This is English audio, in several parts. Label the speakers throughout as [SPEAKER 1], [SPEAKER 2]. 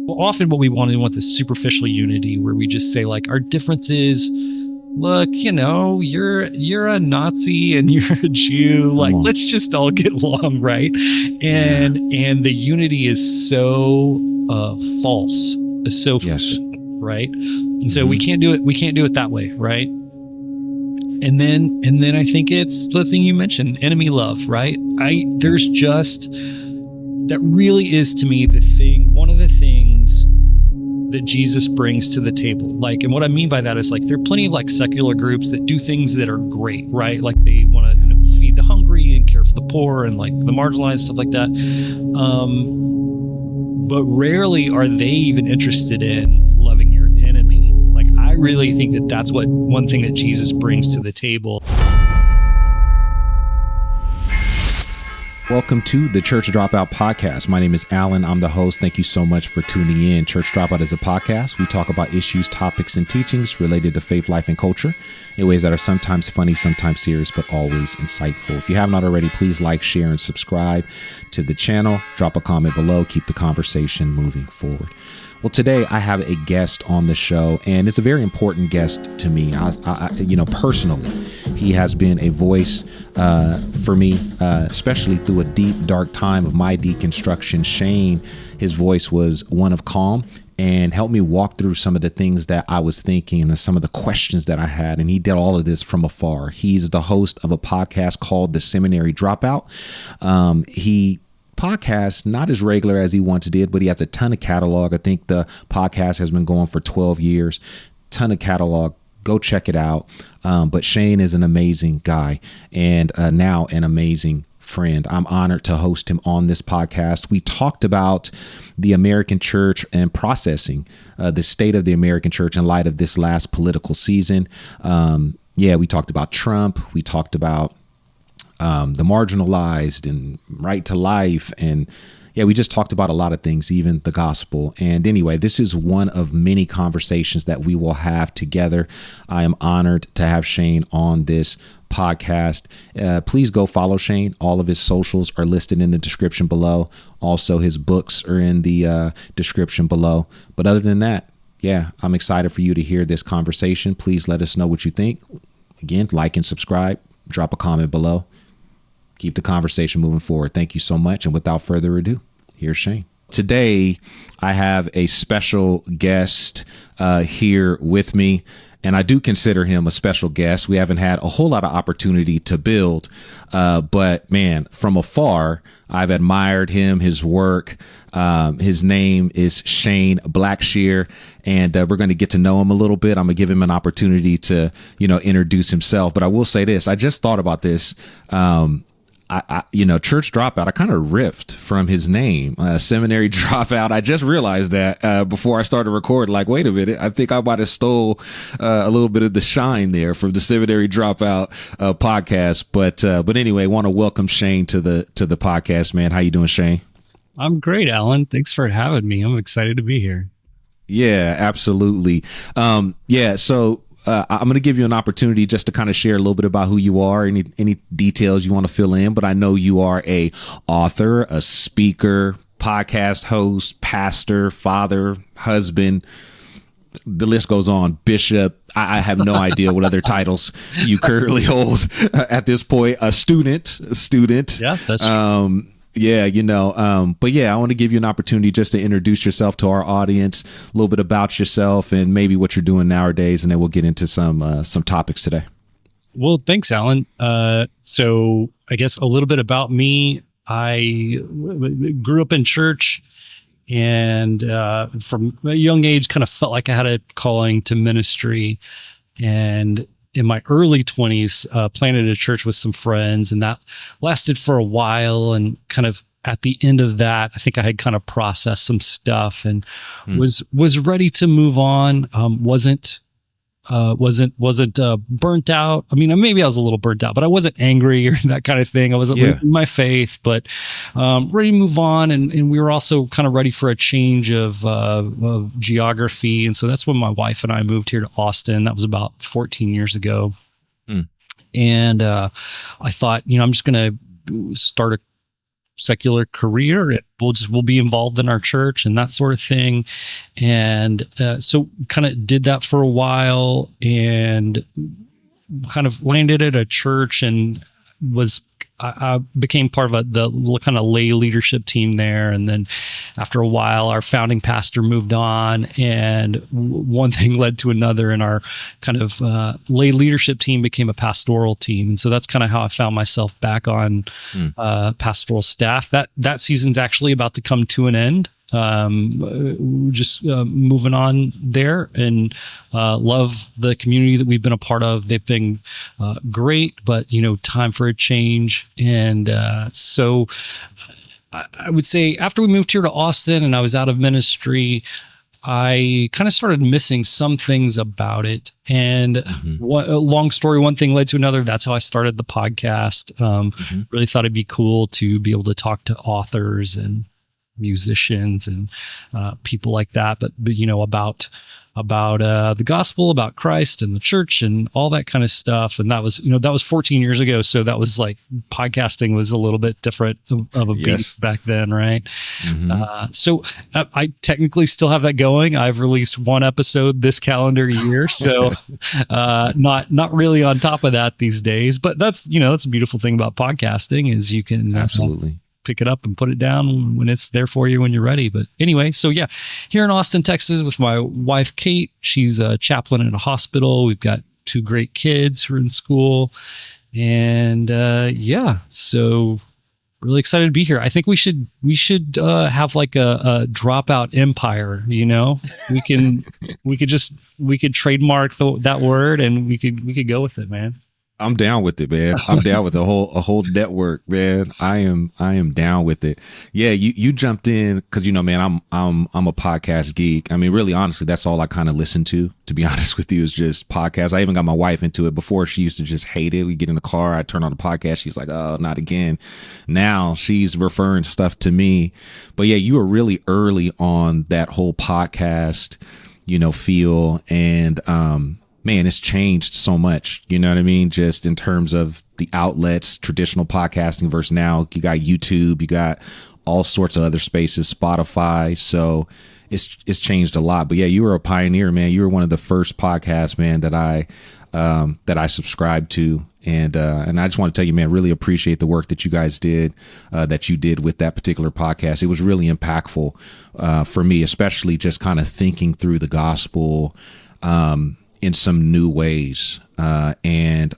[SPEAKER 1] Often what we want this superficial unity where we just say like our differences, look, you're a Nazi and you're a Jew. Like, let's just all get along, right? And the unity is so false. It's so right. And so we can't do it. We can't do it that way, right? And then I think it's the thing you mentioned, enemy love, right? There's just that really is to me one of the things that Jesus brings to the table. Like, and what I mean by that is like, there are plenty of like secular groups that do things that are great, right? Like they want to feed the hungry and care for the poor and like the marginalized, stuff like that. But rarely are they even interested in loving your enemy. Like, I really think that that's one thing that Jesus brings to the table.
[SPEAKER 2] Welcome to the Church Dropout podcast. My name is Alan. I'm the host. Thank you so much for tuning in. Church Dropout is a podcast. We talk about issues, topics, and teachings related to faith, life, and culture in ways that are sometimes funny, sometimes serious, but always insightful. If you haven't already, please like, share, and subscribe to the channel. Drop a comment below. Keep the conversation moving forward. Well, today I have a guest on the show, and it's a very important guest to me. Personally, he has been a voice for me, especially through a deep, dark time of my deconstruction. Shane, his voice was one of calm and helped me walk through some of the things that I was thinking and some of the questions that I had. And he did all of this from afar. He's the host of a podcast called the Seminary Dropout. He podcast, not as regular as he once did, but he has a ton of catalog. I think the podcast has been going for 12 years, ton of catalog. Go check it out. But Shane is an amazing guy and now an amazing friend. I'm honored to host him on this podcast. We talked about the American church and processing the state of the American church in light of this last political season. We talked about Trump. We talked about the marginalized and right to life. And we just talked about a lot of things, even the gospel. And anyway, this is one of many conversations that we will have together. I am honored to have Shane on this podcast. Please go follow Shane. All of his socials are listed in the description below. Also, his books are in the description below. But other than that, I'm excited for you to hear this conversation. Please let us know what you think. Again, like and subscribe. Drop a comment below. Keep the conversation moving forward. Thank you so much. And without further ado, here's Shane. Today, I have a special guest here with me, and I do consider him a special guest. We haven't had a whole lot of opportunity to build, but man, from afar, I've admired him, his work. His name is Shane Blackshear, and we're going to get to know him a little bit. I'm going to give him an opportunity to, introduce himself. But I will say this. I just thought about this. Church Dropout, I kind of riffed from his name, Seminary Dropout. I just realized that before I started recording, like, wait a minute, I think I might have stole a little bit of the shine there from the Seminary Dropout podcast. But anyway, want to welcome Shane to the podcast, man. How you doing, Shane?
[SPEAKER 1] I'm great, Alan. Thanks for having me. I'm excited to be here.
[SPEAKER 2] Yeah, absolutely. So I'm going to give you an opportunity just to kind of share a little bit about who you are, any details you want to fill in. But I know you are a author, a speaker, podcast host, pastor, father, husband. The list goes on. Bishop. I have no idea what other titles you currently hold at this point. A student.
[SPEAKER 1] Yeah, that's true.
[SPEAKER 2] I want to give you an opportunity just to introduce yourself to our audience, a little bit about yourself and maybe what you're doing nowadays. And then we'll get into some topics today.
[SPEAKER 1] Well, thanks, Alan. So I guess a little bit about me. I grew up in church and from a young age kind of felt like I had a calling to ministry. And in my early 20s, planted a church with some friends, and that lasted for a while. And kind of at the end of that, I think I had kind of processed some stuff and was ready to move on. Wasn't burnt out. I mean, maybe I was a little burnt out, but I wasn't angry or that kind of thing. I wasn't losing my faith, but ready to move on. And we were also kind of ready for a change of geography. And so that's when my wife and I moved here to Austin. That was about 14 years ago. And I thought, I'm just going to start secular career. We'll be involved in our church and that sort of thing. And so kind of did that for a while and kind of landed at a church and I became part of the kind of lay leadership team there. And then after a while, our founding pastor moved on, and one thing led to another, and our kind of lay leadership team became a pastoral team. And so that's kind of how I found myself back on pastoral staff. That season's actually about to come to an end. Just moving on there, and love the community that we've been a part of. They've been great, but time for a change. And so I would say after we moved here to Austin and I was out of ministry, I kind of started missing some things about it. And long story, one thing led to another. That's how I started the podcast. Really thought it'd be cool to be able to talk to authors and musicians and people like that, but about the gospel, about Christ and the church and all that kind of stuff. And that was 14 years ago. So that was like podcasting was a little bit different of a beast back then. Right. So I technically still have that going. I've released one episode this calendar year. So not really on top of that these days, but that's a beautiful thing about podcasting is you can
[SPEAKER 2] absolutely
[SPEAKER 1] pick it up and put it down when it's there for you when you're ready. But anyway, so yeah, here in Austin, Texas with my wife, Kate. She's a chaplain in a hospital. We've got 2 great kids who are in school. And so really excited to be here. I think we should have like a dropout empire, we could trademark that word and we could go with it, man.
[SPEAKER 2] I'm down with it, man. I'm down with a whole network, man. I am down with it. Yeah, you jumped in because man, I'm a podcast geek. I mean, really, honestly, that's all I kind of listen to be honest with you, is just podcasts. I even got my wife into it. Before, she used to just hate it. We get in the car, I turn on the podcast, she's like, oh, not again. Now she's referring stuff to me. But yeah, you were really early on that whole podcast, feel, and man, it's changed so much. You know what I mean? Just in terms of the outlets, traditional podcasting versus now, you got YouTube, you got all sorts of other spaces, Spotify. So it's changed a lot. But yeah, you were a pioneer, man. You were one of the first podcasts, man, that I subscribed to. And I just want to tell you, man, really appreciate the work that you guys did, that you did with that particular podcast. It was really impactful for me, especially just kind of thinking through the gospel, in some new ways, and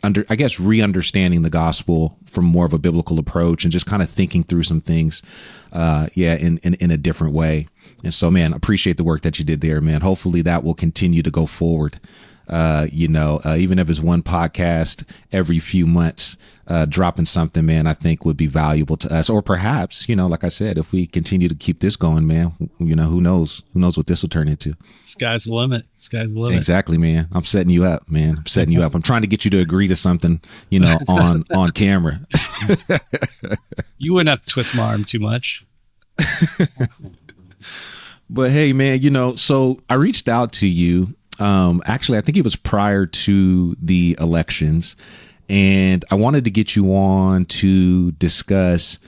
[SPEAKER 2] re-understanding the gospel from more of a biblical approach and just kind of thinking through some things, in a different way. And so, man, appreciate the work that you did there, man. Hopefully that will continue to go forward. Even if it's one podcast every few months, dropping something, man, I think would be valuable to us. Or perhaps, like I said, if we continue to keep this going, man, who knows what this will turn into. Sky's the limit. Exactly, man. I'm setting you up, man. I'm trying to get you to agree to something, on camera.
[SPEAKER 1] You wouldn't have to twist my arm too much.
[SPEAKER 2] But hey, man, so I reached out to you. Actually, I think it was prior to the elections, and I wanted to get you on to discuss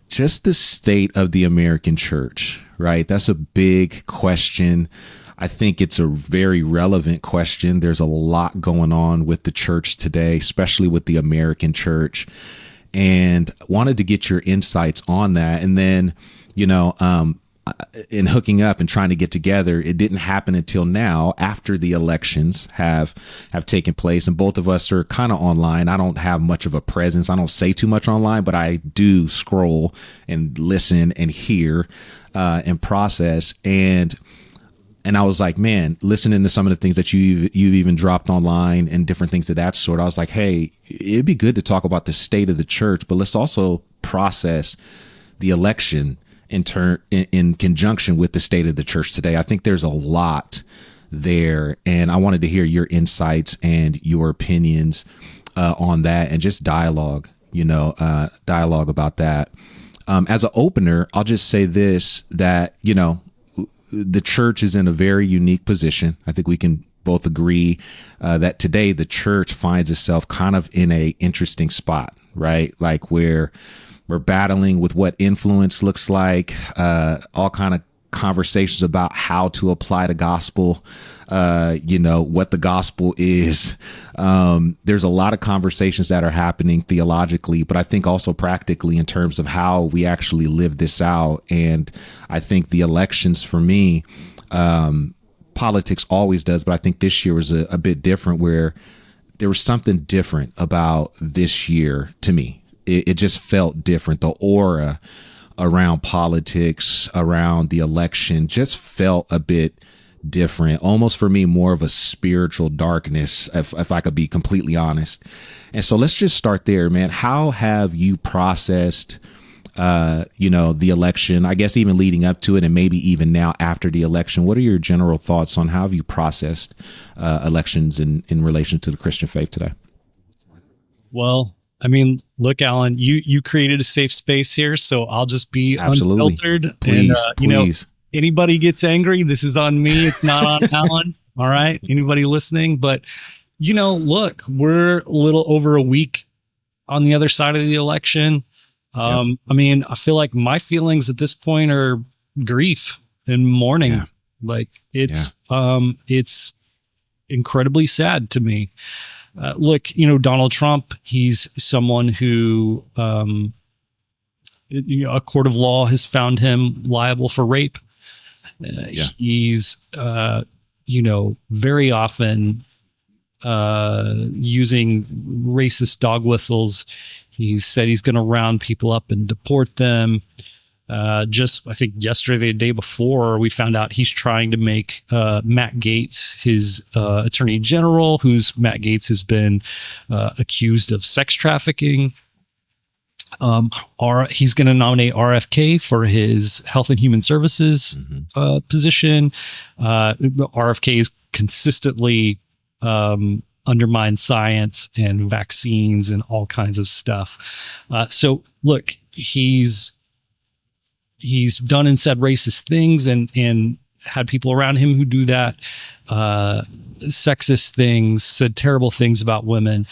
[SPEAKER 2] just the state of the American church, right? That's a big question. I think it's a very relevant question. There's a lot going on with the church today, especially with the American church, and wanted to get your insights on that. And then, in hooking up and trying to get together, it didn't happen until now, after the elections have taken place, and both of us are kind of online. I don't have much of a presence. I don't say too much online, but I do scroll and listen and hear and process. And I was like, man, listening to some of the things that you've even dropped online and different things of that sort, I was like, hey, it'd be good to talk about the state of the church, but let's also process the election in conjunction with the state of the church today. I think there's a lot there, and I wanted to hear your insights and your opinions on that, and just dialogue about that. As an opener, I'll just say this, that, the church is in a very unique position. I think we can both agree that today the church finds itself kind of in a interesting spot, right? Like where we're battling with what influence looks like, all kind of conversations about how to apply the gospel, what the gospel is. There's a lot of conversations that are happening theologically, but I think also practically in terms of how we actually live this out. And I think the elections for me, politics always does, but I think this year was a bit different, where there was something different about this year to me. It just felt different. The aura around politics, around the election, just felt a bit different, almost for me more of a spiritual darkness, if I could be completely honest. And so let's just start there, man. How have you processed the election, I guess even leading up to it, and maybe even now after the election? What are your general thoughts on how have you processed elections in relation to the Christian faith today?
[SPEAKER 1] Well, I mean, look, Alan, you created a safe space here, so I'll just be
[SPEAKER 2] Absolutely.
[SPEAKER 1] unfiltered.
[SPEAKER 2] Please,
[SPEAKER 1] and,
[SPEAKER 2] please.
[SPEAKER 1] Anybody gets angry, this is on me. It's not on Alan. All right. Anybody listening? But, look, we're a little over a week on the other side of the election. I mean, I feel like my feelings at this point are grief and mourning. Yeah. Like it's incredibly sad to me. Look, Donald Trump, he's someone who, a court of law has found him liable for rape. He's, very often using racist dog whistles. He said he's going to round people up and deport them. I think yesterday, the day before, we found out he's trying to make Matt Gaetz his attorney general, Matt Gaetz has been accused of sex trafficking. He's going to nominate RFK for his Health and Human Services position. RFK is consistently undermined science and vaccines and all kinds of stuff. So look, he's done and said racist things and had people around him who do that, sexist things, said terrible things about women.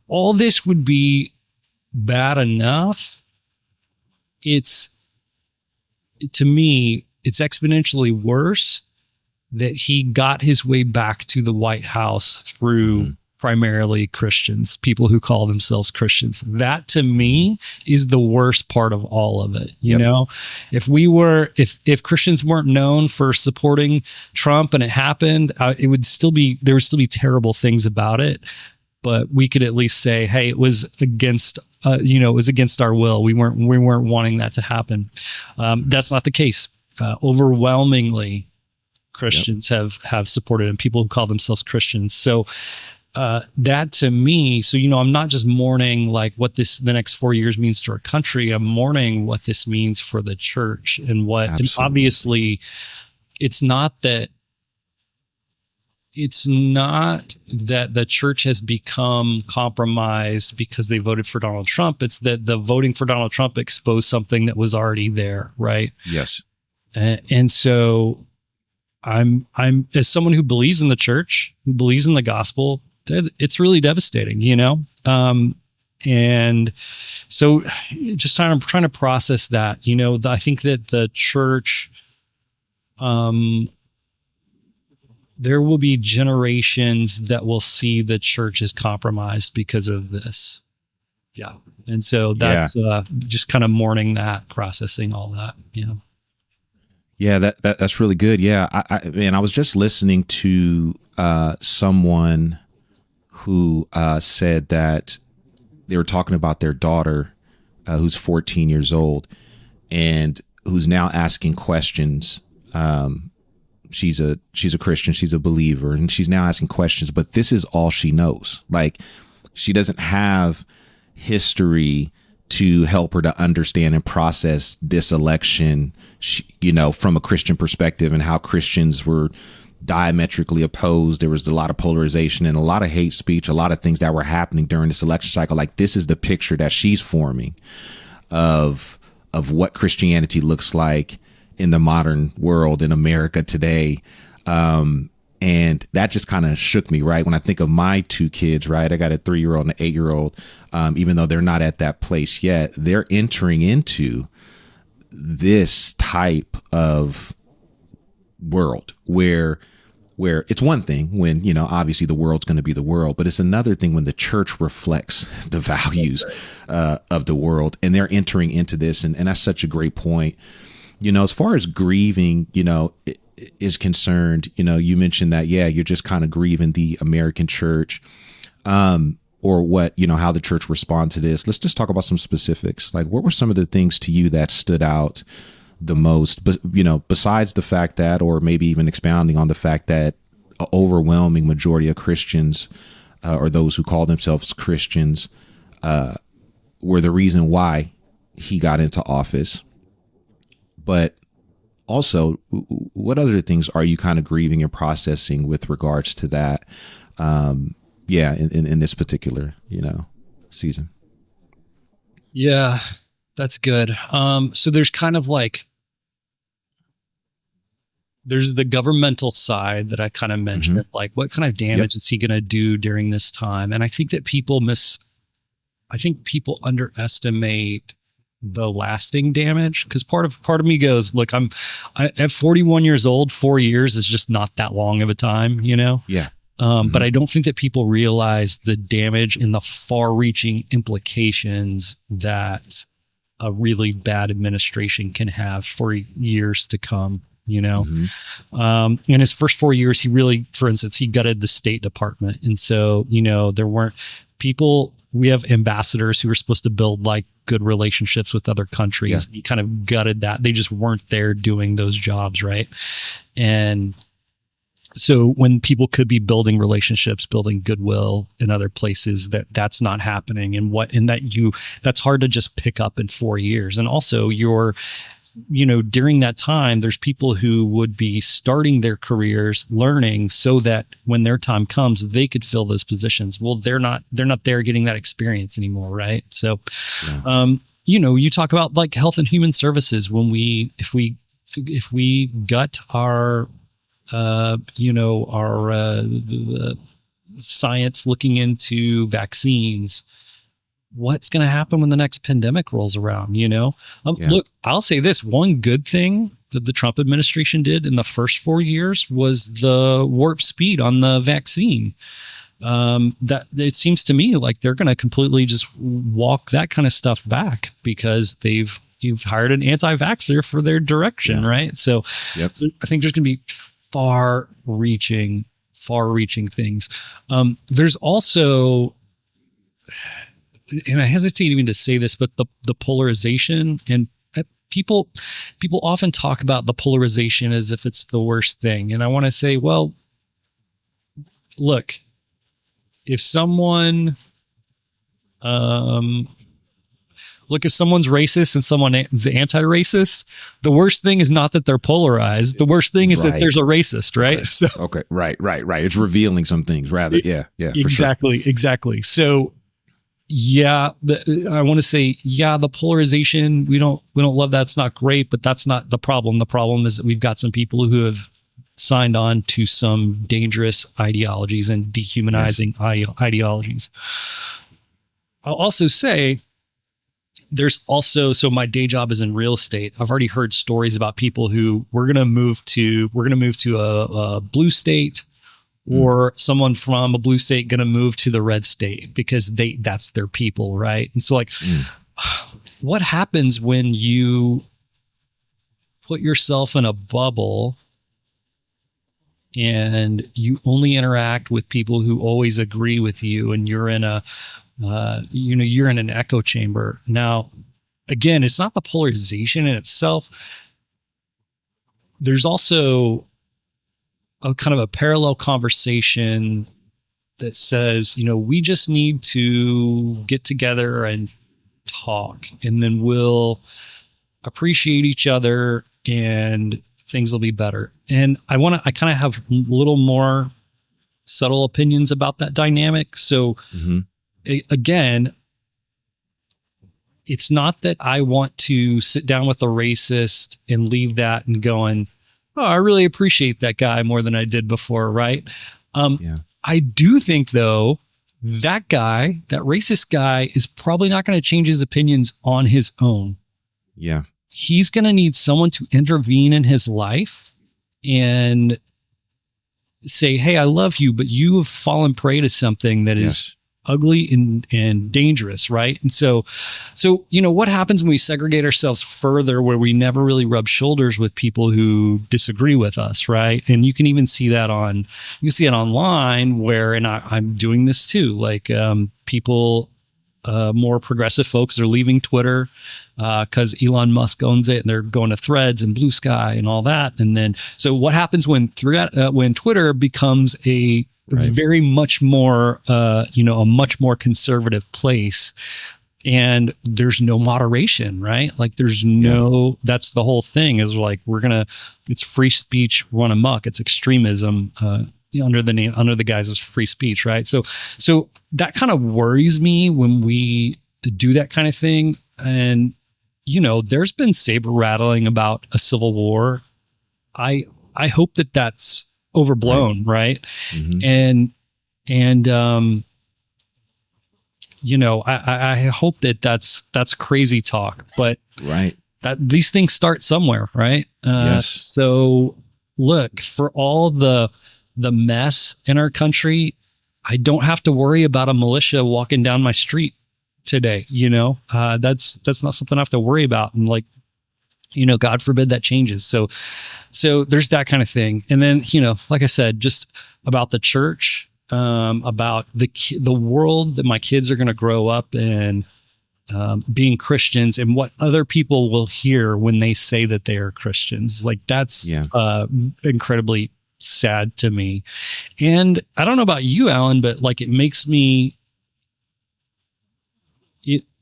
[SPEAKER 1] All this would be bad enough. To me, it's exponentially worse that he got his way back to the White House through primarily Christians, people who call themselves Christians. That to me is the worst part of all of it. You know, if if Christians weren't known for supporting Trump and it happened, there would still be terrible things about it. But we could at least say, hey, it was against our will. We weren't wanting that to happen. That's not the case. Overwhelmingly, Christians have supported him, people who call themselves Christians. So that to me, I'm not just mourning like what the next 4 years means to our country. I'm mourning what this means for the church and and obviously it's not that the church has become compromised because they voted for Donald Trump. It's that the voting for Donald Trump exposed something that was already there. Right.
[SPEAKER 2] Yes.
[SPEAKER 1] And so I'm as someone who believes in the church, who believes in the gospel, it's really devastating, and so just trying to process that, I think that the church, there will be generations that will see the church as compromised because of this. Yeah. And so that's just kind of mourning that, processing all that,
[SPEAKER 2] Yeah, that's really good. Yeah, I was just listening to someone who said that they were talking about their daughter, who's 14 years old, and who's now asking questions. She's a Christian, she's a believer, and she's now asking questions. But this is all she knows. Like, she doesn't have history to help her to understand and process this election, from a Christian perspective, and how Christians were diametrically opposed. There was a lot of polarization and a lot of hate speech, a lot of things that were happening during this election cycle. Like, this is the picture that she's forming of what Christianity looks like in the modern world, in America today. And that just kind of shook me, right? When I think of my two kids, right? I got a 3-year-old and an 8-year-old. Even though they're not at that place yet, they're entering into this type of world where it's one thing when, you know, obviously the world's going to be the world, but it's another thing when the church reflects the values of the world, and they're entering into this. And that's such a great point. You know, as far as grieving, you know, is concerned, you know, you mentioned that, yeah, you're just kind of grieving the American church, or what, you know, how the church respond to this. Let's just talk about some specifics. Like, what were some of the things to you that stood out the most, but, you know, besides the fact that, or maybe even expounding on the fact that an overwhelming majority of Christians, or those who call themselves Christians, were the reason why he got into office. But also, what other things are you kind of grieving and processing with regards to that? In this particular, you know, season.
[SPEAKER 1] Yeah, that's good. So there's kind of like, there's the governmental side that I kind of mentioned, like what kind of damage is he going to do during this time? And I think that people underestimate the lasting damage, because part of me goes, look, at 41 years old, 4 years is just not that long of a time, you know?
[SPEAKER 2] Yeah.
[SPEAKER 1] But I don't think that people realize the damage and the far-reaching implications that a really bad administration can have for years to come, you know? In his first 4 years, he really, for instance, he gutted the State Department. And so, you know, there weren't people, we have ambassadors who are supposed to build like good relationships with other countries. Yeah. He kind of gutted that. They just weren't there doing those jobs, right? And so when people could be building relationships, building goodwill in other places, that's not happening. And that's hard to just pick up in 4 years. And also during that time, there's people who would be starting their careers, learning so that when their time comes, they could fill those positions. Well, they're not there getting that experience anymore. Right. So, you talk about like health and human services if we gut our science looking into vaccines, what's going to happen when the next pandemic rolls around? Look, I'll say this, one good thing that the Trump administration did in the first 4 years was the warp speed on the vaccine. That it seems to me like they're going to completely just walk that kind of stuff back because you've hired an anti-vaxxer for their direction. Right. So I think there's going to be far-reaching things. There's also, and I hesitate even to say this, but the polarization, and people often talk about the polarization as if it's the worst thing. And I want to say, well, look, if someone, if someone's racist and someone is anti-racist, the worst thing is not that they're polarized. The worst thing is that there's a racist, right?
[SPEAKER 2] Okay.
[SPEAKER 1] So
[SPEAKER 2] okay, right. It's revealing some things, rather.
[SPEAKER 1] Exactly. So, I want to say, the polarization, we don't love that. It's not great, but that's not the problem. The problem is that we've got some people who have signed on to some dangerous ideologies and dehumanizing ideologies. I'll also say, there's also, so my day job is in real estate. I've already heard stories about people who we're going to move to a blue state, or someone from a blue state going to move to the red state because that's their people. Right. And so like, what happens when you put yourself in a bubble and you only interact with people who always agree with you, and you're in you're in an echo chamber? Now, again, it's not the polarization in itself. There's also a kind of a parallel conversation that says, we just need to get together and talk, and then we'll appreciate each other and things will be better. And I kind of have a little more subtle opinions about that dynamic. So again, it's not that I want to sit down with a racist and leave that and going, oh, I really appreciate that guy more than I did before, right?
[SPEAKER 2] Yeah.
[SPEAKER 1] I do think, though, that guy, that racist guy, is probably not going to change his opinions on his own.
[SPEAKER 2] Yeah.
[SPEAKER 1] He's going to need someone to intervene in his life and say, hey, I love you, but you have fallen prey to something that is ugly and dangerous, right? And so, what happens when we segregate ourselves further, where we never really rub shoulders with people who disagree with us, right? And you can even see that online, where, and I'm doing this too, like people, more progressive folks are leaving Twitter because Elon Musk owns it, and they're going to Threads and Blue Sky and all that. And then, so what happens when Twitter becomes a very much more, a much more conservative place, and there's no moderation, right? Like there's no, that's the whole thing, is like, it's free speech run amok. It's extremism, under the guise of free speech, right? So that kind of worries me when we do that kind of thing. And there's been saber rattling about a civil war. I hope that that's overblown, right? Mm-hmm. I hope that that's crazy talk, but that these things start somewhere, right? So look, for all the mess in our country, I don't have to worry about a militia walking down my street today. That's not something I have to worry about. And God forbid that changes. So there's that kind of thing. And then, like I said, just about the church, about the world that my kids are going to grow up in, being Christians, and what other people will hear when they say that they are Christians. Like that's incredibly sad to me. And I don't know about you, Alan, but like, it makes me,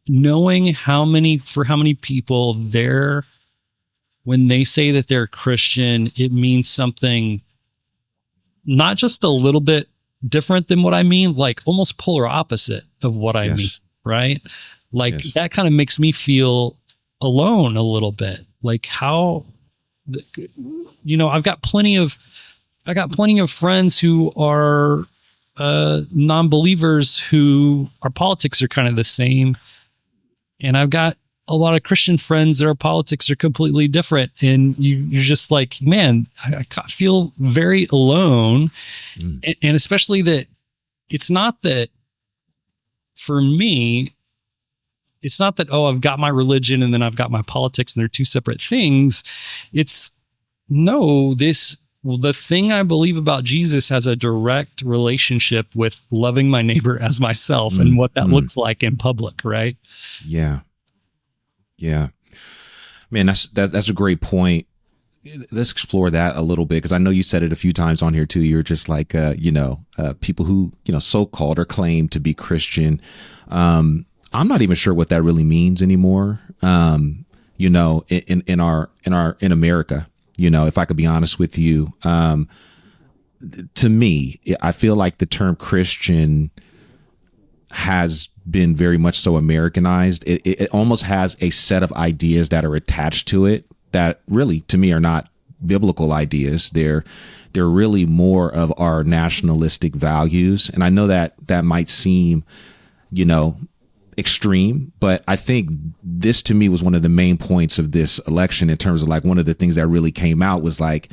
[SPEAKER 1] knowing how many people there, when they say that they're Christian, it means something not just a little bit different than what I mean, like almost polar opposite of what I mean, right? Like that kind of makes me feel alone a little bit. Like how, I've got plenty of friends who are non-believers, who our politics are kind of the same. And I've got a lot of Christian friends that our politics are completely different. And you're just like, man, I feel very alone. And especially that it's not that, for me, it's not that, I've got my religion and then I've got my politics and they're two separate things. It's the thing I believe about Jesus has a direct relationship with loving my neighbor as myself, and what that looks like in public, right?
[SPEAKER 2] Yeah. Man, that's a great point. Let's explore that a little bit, because I know you said it a few times on here too. You're just like, people who, so-called or claim to be Christian. I'm not even sure what that really means anymore. In America. If I could be honest with you, to me, I feel like the term Christian has been very much so Americanized. It almost has a set of ideas that are attached to it that really, to me, are not biblical ideas. They're really more of our nationalistic values. And I know that might seem, extreme, but I think this to me was one of the main points of this election, in terms of like, one of the things that really came out was like,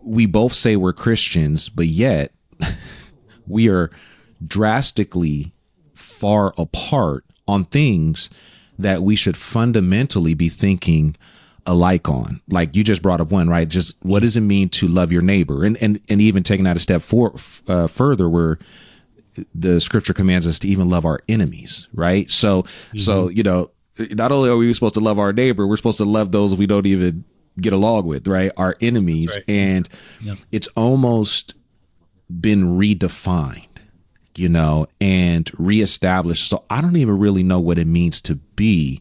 [SPEAKER 2] we both say we're Christians, but yet we are drastically far apart on things that we should fundamentally be thinking alike on. Like you just brought up one, right? Just what does it mean to love your neighbor? And even taking that a step further, where the scripture commands us to even love our enemies, right? So not only are we supposed to love our neighbor, we're supposed to love those we don't even get along with, right? Our enemies. Right. And it's almost been redefined, and reestablished. So I don't even really know what it means to be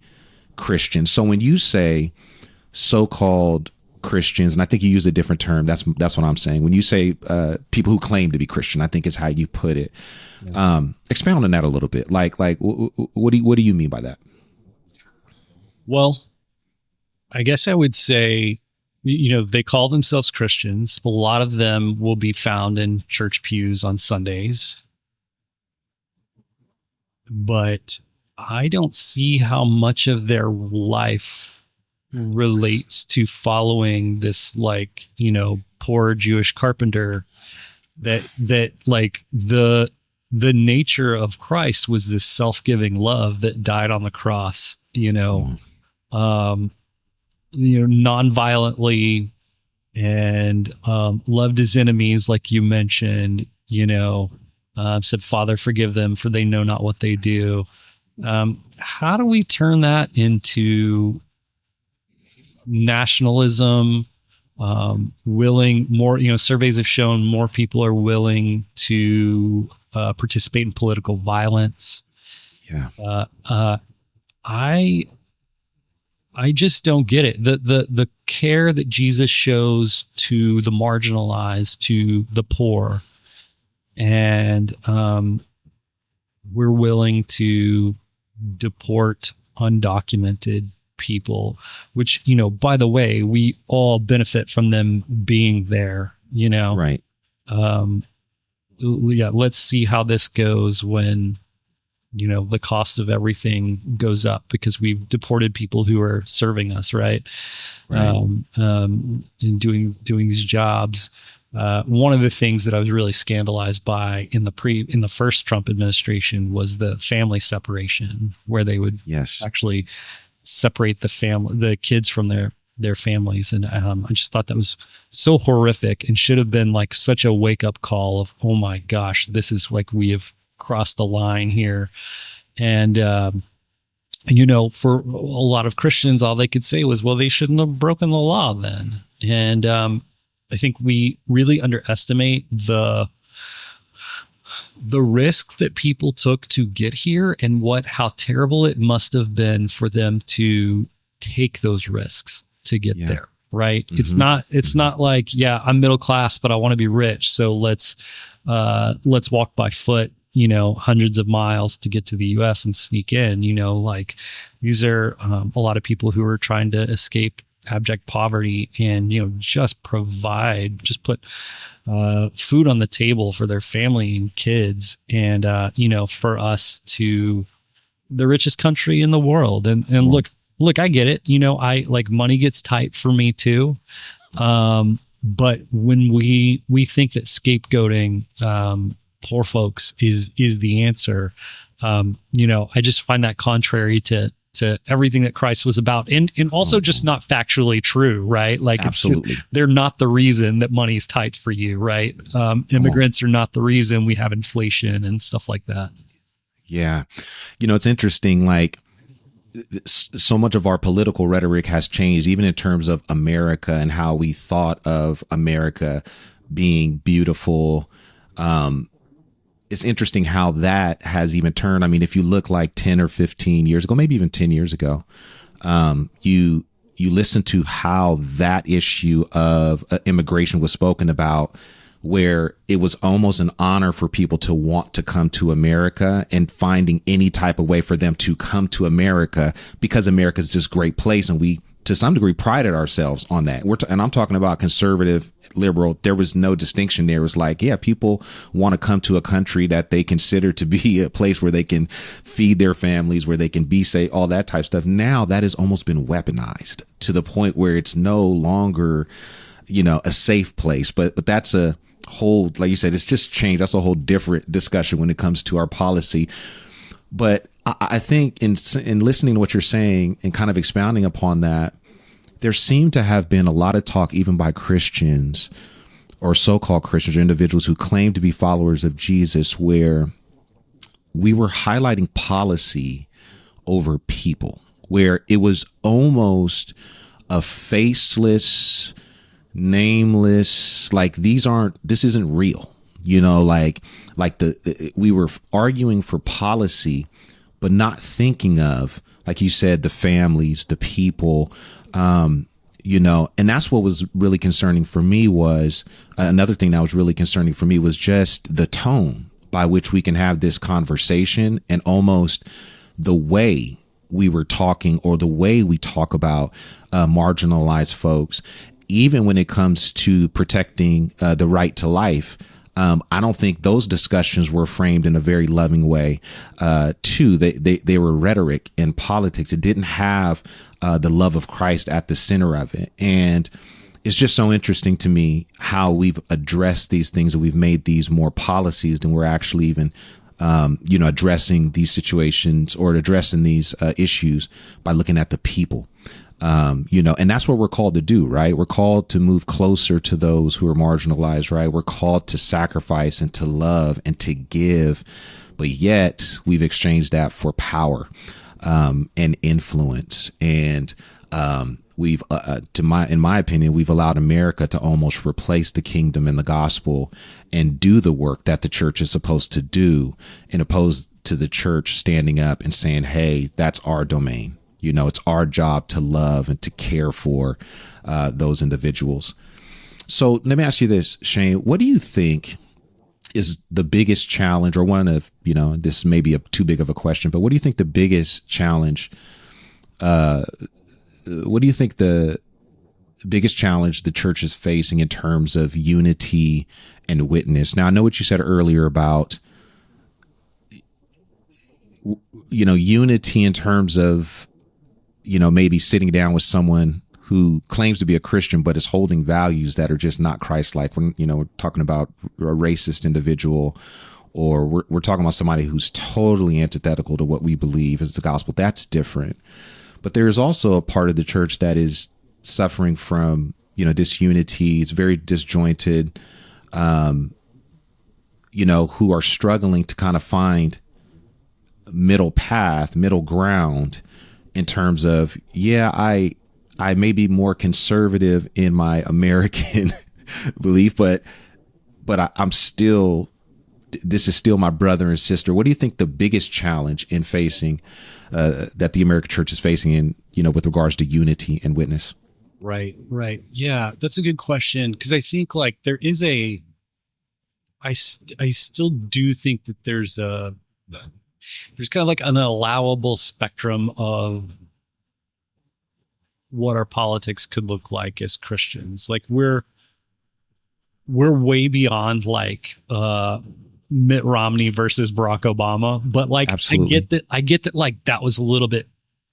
[SPEAKER 2] Christian. So when you say so-called Christians, and I think you use a different term, that's what I'm saying. When you say people who claim to be Christian, I think is how you put it. Expound on that a little bit. Like what do you mean by that?
[SPEAKER 1] Well, I guess I would say they call themselves Christians. A lot of them will be found in church pews on Sundays, but I don't see how much of their life relates to following this, like, poor Jewish carpenter, that like the nature of Christ was this self-giving love that died on the cross, non-violently, and loved his enemies, like you mentioned, said, Father, forgive them, for they know not what they do. How do we turn that into nationalism? Willing more, surveys have shown more people are willing to participate in political violence.
[SPEAKER 2] Yeah.
[SPEAKER 1] I just don't get it. The care that Jesus shows to the marginalized, to the poor, and we're willing to deport undocumented people, which, by the way, we all benefit from them being there,
[SPEAKER 2] Right.
[SPEAKER 1] Let's see how this goes when, the cost of everything goes up because we've deported people who are serving us, right? In doing these jobs. One of the things that I was really scandalized by in the first Trump administration was the family separation, where they would actually separate the kids from their families. And I just thought that was so horrific and should have been like such a wake up call of, oh my gosh, this is like, we have crossed the line here. And, for a lot of Christians, all they could say was, well, they shouldn't have broken the law then. And I think we really underestimate the risk that people took to get here, and how terrible it must have been for them to take those risks to get there. Right. Mm-hmm. It's not like, I'm middle class, but I want to be rich. So let's walk by foot, hundreds of miles to get to the US and sneak in, like these are a lot of people who are trying to escape abject poverty and, just put food on the table for their family and kids. And, for us to the richest country in the world. And look, I get it. I like, money gets tight for me too. But when we think that scapegoating, poor folks is the answer, I just find that contrary to everything that Christ was about, and also just not factually true, right? Like, absolutely, they're not the reason that money's tight for you, right? Immigrants are not the reason we have inflation and stuff like that.
[SPEAKER 2] Yeah, it's interesting. Like, so much of our political rhetoric has changed, even in terms of America and how we thought of America being beautiful. It's interesting how that has even turned. I mean, if you look like 10 or 15 years ago, maybe even 10 years ago, you listen to how that issue of immigration was spoken about, where it was almost an honor for people to want to come to America and finding any type of way for them to come to America, because America is this great place. And we, to some degree, prided ourselves on that. And I'm talking about conservative, liberal. There was no distinction there. It was like, people want to come to a country that they consider to be a place where they can feed their families, where they can be safe, all that type of stuff. Now that has almost been weaponized to the point where it's no longer, a safe place. But that's a whole, like you said, it's just changed. That's a whole different discussion when it comes to our policy. But I think in listening to what you're saying and kind of expounding upon that, there seemed to have been a lot of talk, even by Christians or so-called Christians or individuals who claim to be followers of Jesus, where we were highlighting policy over people, where it was almost a faceless, nameless, like this isn't real, we were arguing for policy, but not thinking of, like you said, the families, the people, and that's what was really concerning for me. Was another thing that was really concerning for me was just the tone by which we can have this conversation, and almost the way we were talking, or the way we talk about marginalized folks. even when it comes to protecting the right to life, I don't think those discussions were framed in a very loving way. Too, they were rhetoric and politics. It didn't have the love of Christ at the center of it. And it's just so interesting to me how we've addressed these things and we've made these more policies than we're actually even, addressing these situations or addressing these issues by looking at the people. And that's what we're called to do, right? We're called to move closer to those who are marginalized, right? We're called to sacrifice and to love and to give, but yet we've exchanged that for power, and influence. And, we've, in my opinion, we've allowed America to almost replace the kingdom and the gospel and do the work that the church is supposed to do, and opposed to the church standing up and saying, hey, that's our domain. It's our job to love and to care for those individuals. So let me ask you this, Shane, what do you think is the biggest challenge, or one of, this may be too big of a question, but what do you think the biggest challenge, what do you think the biggest challenge the church is facing in terms of unity and witness? Now, I know what you said earlier about, unity in terms of, maybe sitting down with someone who claims to be a Christian, but is holding values that are just not Christ-like. When, we're talking about a racist individual, or we're talking about somebody who's totally antithetical to what we believe is the gospel. That's different. But there is also a part of the church that is suffering from, disunity. It's very disjointed, who are struggling to kind of find middle path, middle ground, in terms of, I may be more conservative in my American belief, but I'm still, this is still my brother and sister. What do you think the biggest challenge in facing, that the American church is facing in, with regards to unity and witness?
[SPEAKER 1] Right. Yeah, that's a good question. Cause I think there is I still do think that there's kind of an allowable spectrum of what our politics could look like as Christians. We're way beyond Mitt Romney versus Barack Obama, but
[SPEAKER 2] Absolutely.
[SPEAKER 1] I get that that was a little bit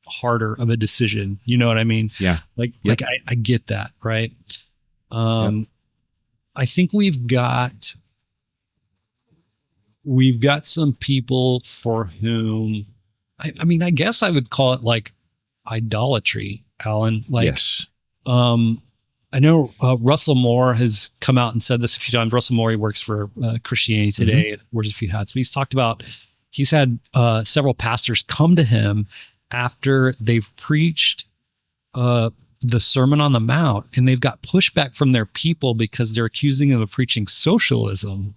[SPEAKER 1] harder of a decision. You know what I mean?
[SPEAKER 2] Yeah.
[SPEAKER 1] Yep. I get that. Right. Yep. I think we've got some people for whom, I guess I would call it idolatry, Alan.
[SPEAKER 2] Yes.
[SPEAKER 1] I know Russell Moore has come out and said this a few times. Russell Moore, he works for Christianity Today, wears a few hats, but he's had several pastors come to him after they've preached the Sermon on the Mount, and they've got pushback from their people because they're accusing them of preaching socialism.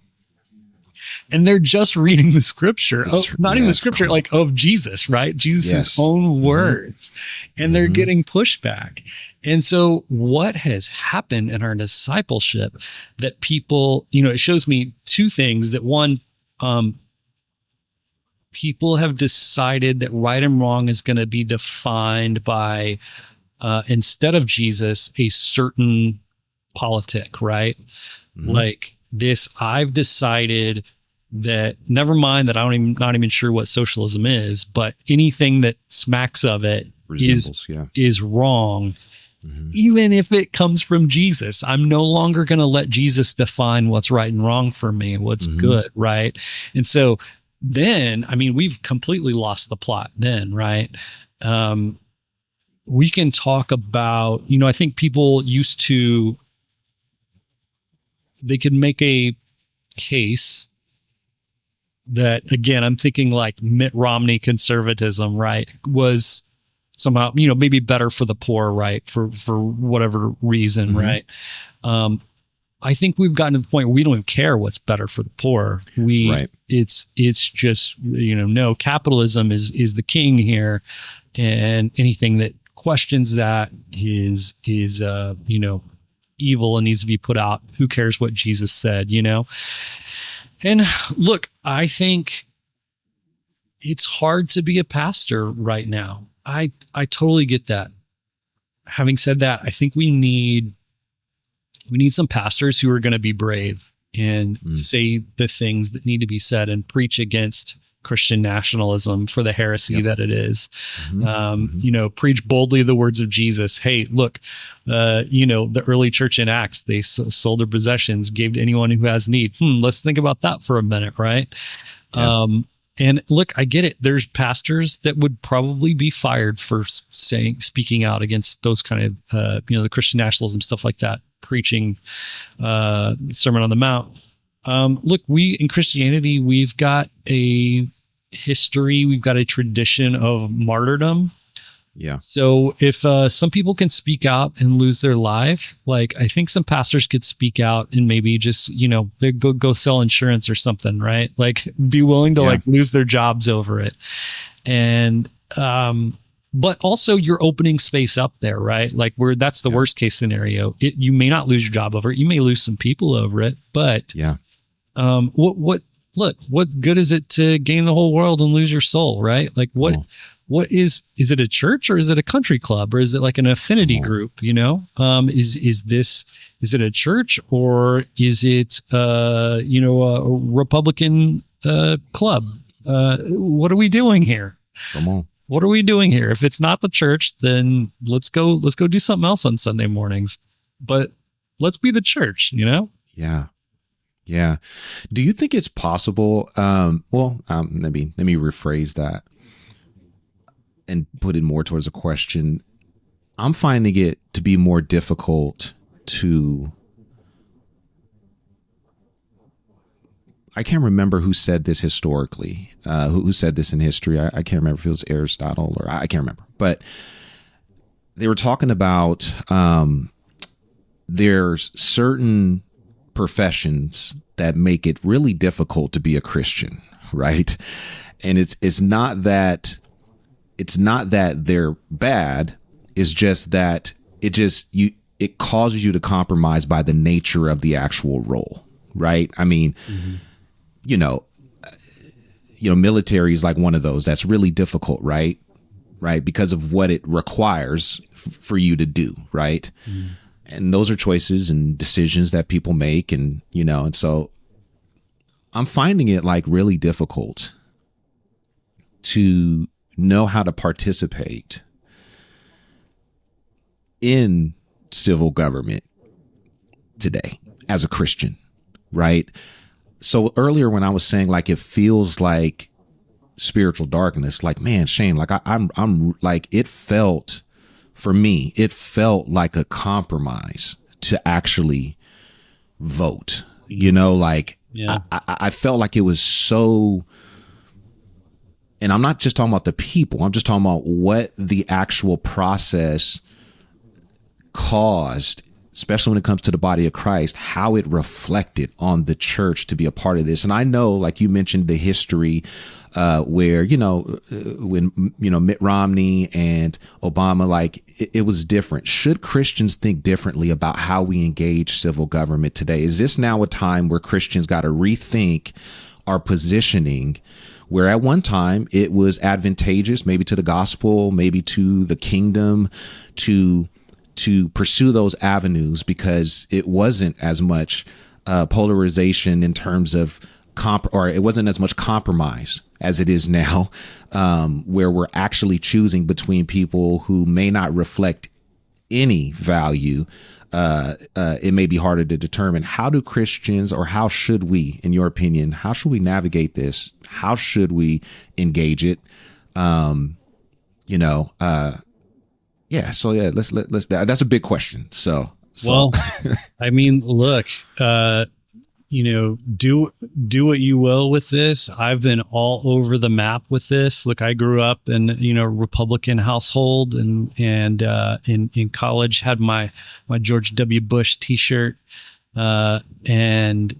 [SPEAKER 1] And they're just reading the scripture, not even the scripture, of Jesus, right? Jesus' own words. And they're getting pushback. And so what has happened in our discipleship that people, it shows me two things. That one, people have decided that right and wrong is going to be defined by, instead of Jesus, a certain politic, right? This, I've decided that, never mind that not even sure what socialism is, but anything that smacks of it is wrong. Even if it comes from Jesus. I'm no longer going to let Jesus define what's right and wrong for me, what's good, right? And so then, we've completely lost the plot then, right? We can talk about, I think people used to, they could make a case that, again, I'm thinking Mitt Romney conservatism, right, was somehow, maybe better for the poor, right, for whatever reason, right? I think we've gotten to the point where we don't even care what's better for the poor. It's just, no, capitalism is the king here, and anything that questions that is evil and needs to be put out. Who cares what Jesus said, And look, I think it's hard to be a pastor right now. I totally get that. Having said that, I think we need We need some pastors who are going to be brave and say the things that need to be said and preach against Christian nationalism for the heresy that it is. Preach boldly the words of Jesus. Hey, look, the early church in Acts, they sold their possessions, gave to anyone who has need. Let's think about that for a minute, right? Yeah. And look, I get it. There's pastors that would probably be fired for speaking out against those kind of, the Christian nationalism, stuff like that, preaching Sermon on the Mount. Look, we in Christianity, we've got a history, we've got a tradition of martyrdom.
[SPEAKER 2] Yeah.
[SPEAKER 1] So if some people can speak out and lose their life, like I think some pastors could speak out and maybe just, they go sell insurance or something, right? Like be willing to like lose their jobs over it. And but also you're opening space up there, right? Like that's the worst case scenario. You may not lose your job over it. You may lose some people over it, but what good is it to gain the whole world and lose your soul, right? Like what is it a church or is it a country club or is it like an affinity group? Is it a church or is it a Republican club? What are we doing here?
[SPEAKER 2] Come on.
[SPEAKER 1] What are we doing here? If it's not the church, then let's go do something else on Sunday mornings. But let's be the church,
[SPEAKER 2] Yeah. Yeah. Do you think it's possible? Let me rephrase that and put it more towards a question. I'm finding it to be more difficult I can't remember who said this historically, who said this in history. I can't remember if it was Aristotle or I can't remember, but they were talking about there's certain professions that make it really difficult to be a Christian, right? And it's not that they're bad. It's just that it causes you to compromise by the nature of the actual role, right? I mean, military is like one of those that's really difficult, right? Right, because of what it requires for you to do, right? And those are choices and decisions that people make, and and so I'm finding it like really difficult to know how to participate in civil government today as a Christian, right? So earlier when I was saying like it feels like spiritual darkness, like, man, Shane, like I'm like, it felt like a compromise to actually vote, I felt like it was so. And I'm not just talking about the people. I'm just talking about what the actual process caused, especially when it comes to the body of Christ, how it reflected on the church to be a part of this. And I know, like you mentioned, the history where, when, Mitt Romney and Obama, like it was different. Should Christians think differently about how we engage civil government today? Is this now a time where Christians got to rethink our positioning, where at one time it was advantageous, maybe to the gospel, maybe to the kingdom, to pursue those avenues because it wasn't as much polarization in terms of or it wasn't as much compromise as it is now, where we're actually choosing between people who may not reflect any value. It may be harder to determine. How do Christians, or how should we, in your opinion, how should we navigate this? How should we engage it? Let's that's a big question. So.
[SPEAKER 1] Well, I mean, look, do what you will with this. I've been all over the map with this. Look, I grew up in, Republican household and in college had my George W. Bush t-shirt, and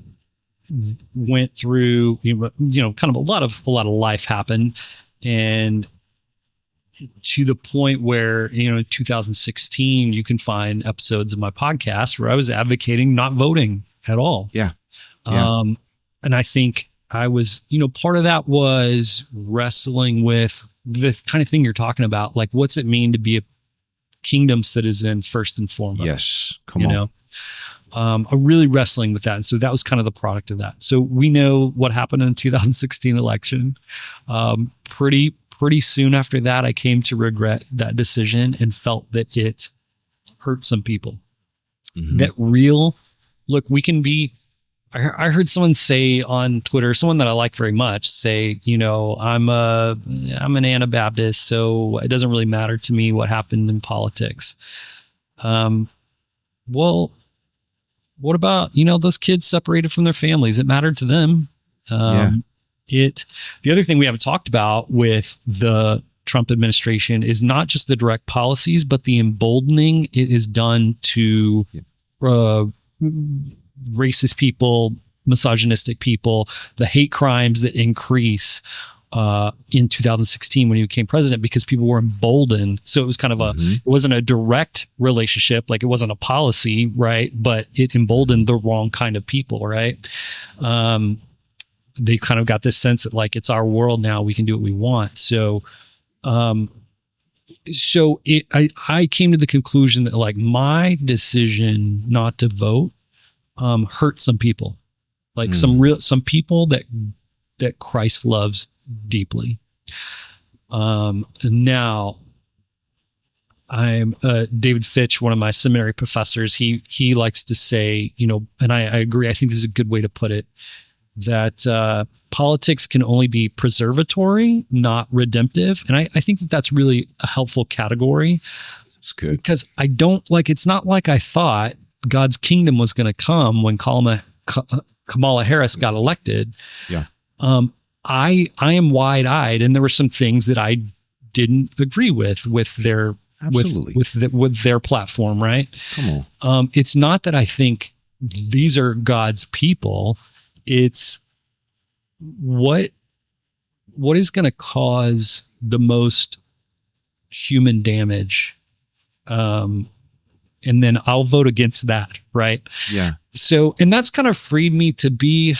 [SPEAKER 1] went through, kind of a lot of life happened. And to the point where, in 2016, you can find episodes of my podcast where I was advocating not voting at all.
[SPEAKER 2] Yeah.
[SPEAKER 1] And I think I was, part of that was wrestling with the kind of thing you're talking about. Like, what's it mean to be a kingdom citizen first and foremost?
[SPEAKER 2] Yes. Come on.
[SPEAKER 1] I'm really wrestling with that. And so that was kind of the product of that. So we know what happened in the 2016 election. Pretty soon after that, I came to regret that decision and felt that it hurt some people. Look, we can be, I heard someone say on Twitter, someone that I like very much, say, I'm an Anabaptist, so it doesn't really matter to me what happened in politics. Well, what about, those kids separated from their families? It mattered to them. The other thing we haven't talked about with the Trump administration is not just the direct policies, but the emboldening it is done to racist people, misogynistic people, the hate crimes that increase in 2016 when he became president, because people were emboldened. So it was kind of it wasn't a direct relationship, like it wasn't a policy, right? But it emboldened the wrong kind of people, right? They kind of got this sense that like, it's our world now, we can do what we want. So I came to the conclusion that like my decision not to vote hurt some people, like some people that Christ loves deeply. Now I'm David Fitch, one of my seminary professors. He likes to say, and I agree. I think this is a good way to put it, that politics can only be preservatory, not redemptive. And I think that that's really a helpful category.
[SPEAKER 2] It's good. Because
[SPEAKER 1] it's not like I thought God's kingdom was going to come when Kamala Harris got elected.
[SPEAKER 2] Yeah.
[SPEAKER 1] I am wide-eyed, and there were some things that I didn't agree with their with their platform, right?
[SPEAKER 2] Come on.
[SPEAKER 1] It's not that I think these are God's people. It's what is going to cause the most human damage, and then I'll vote against that, right?
[SPEAKER 2] Yeah.
[SPEAKER 1] So, and that's kind of freed me to be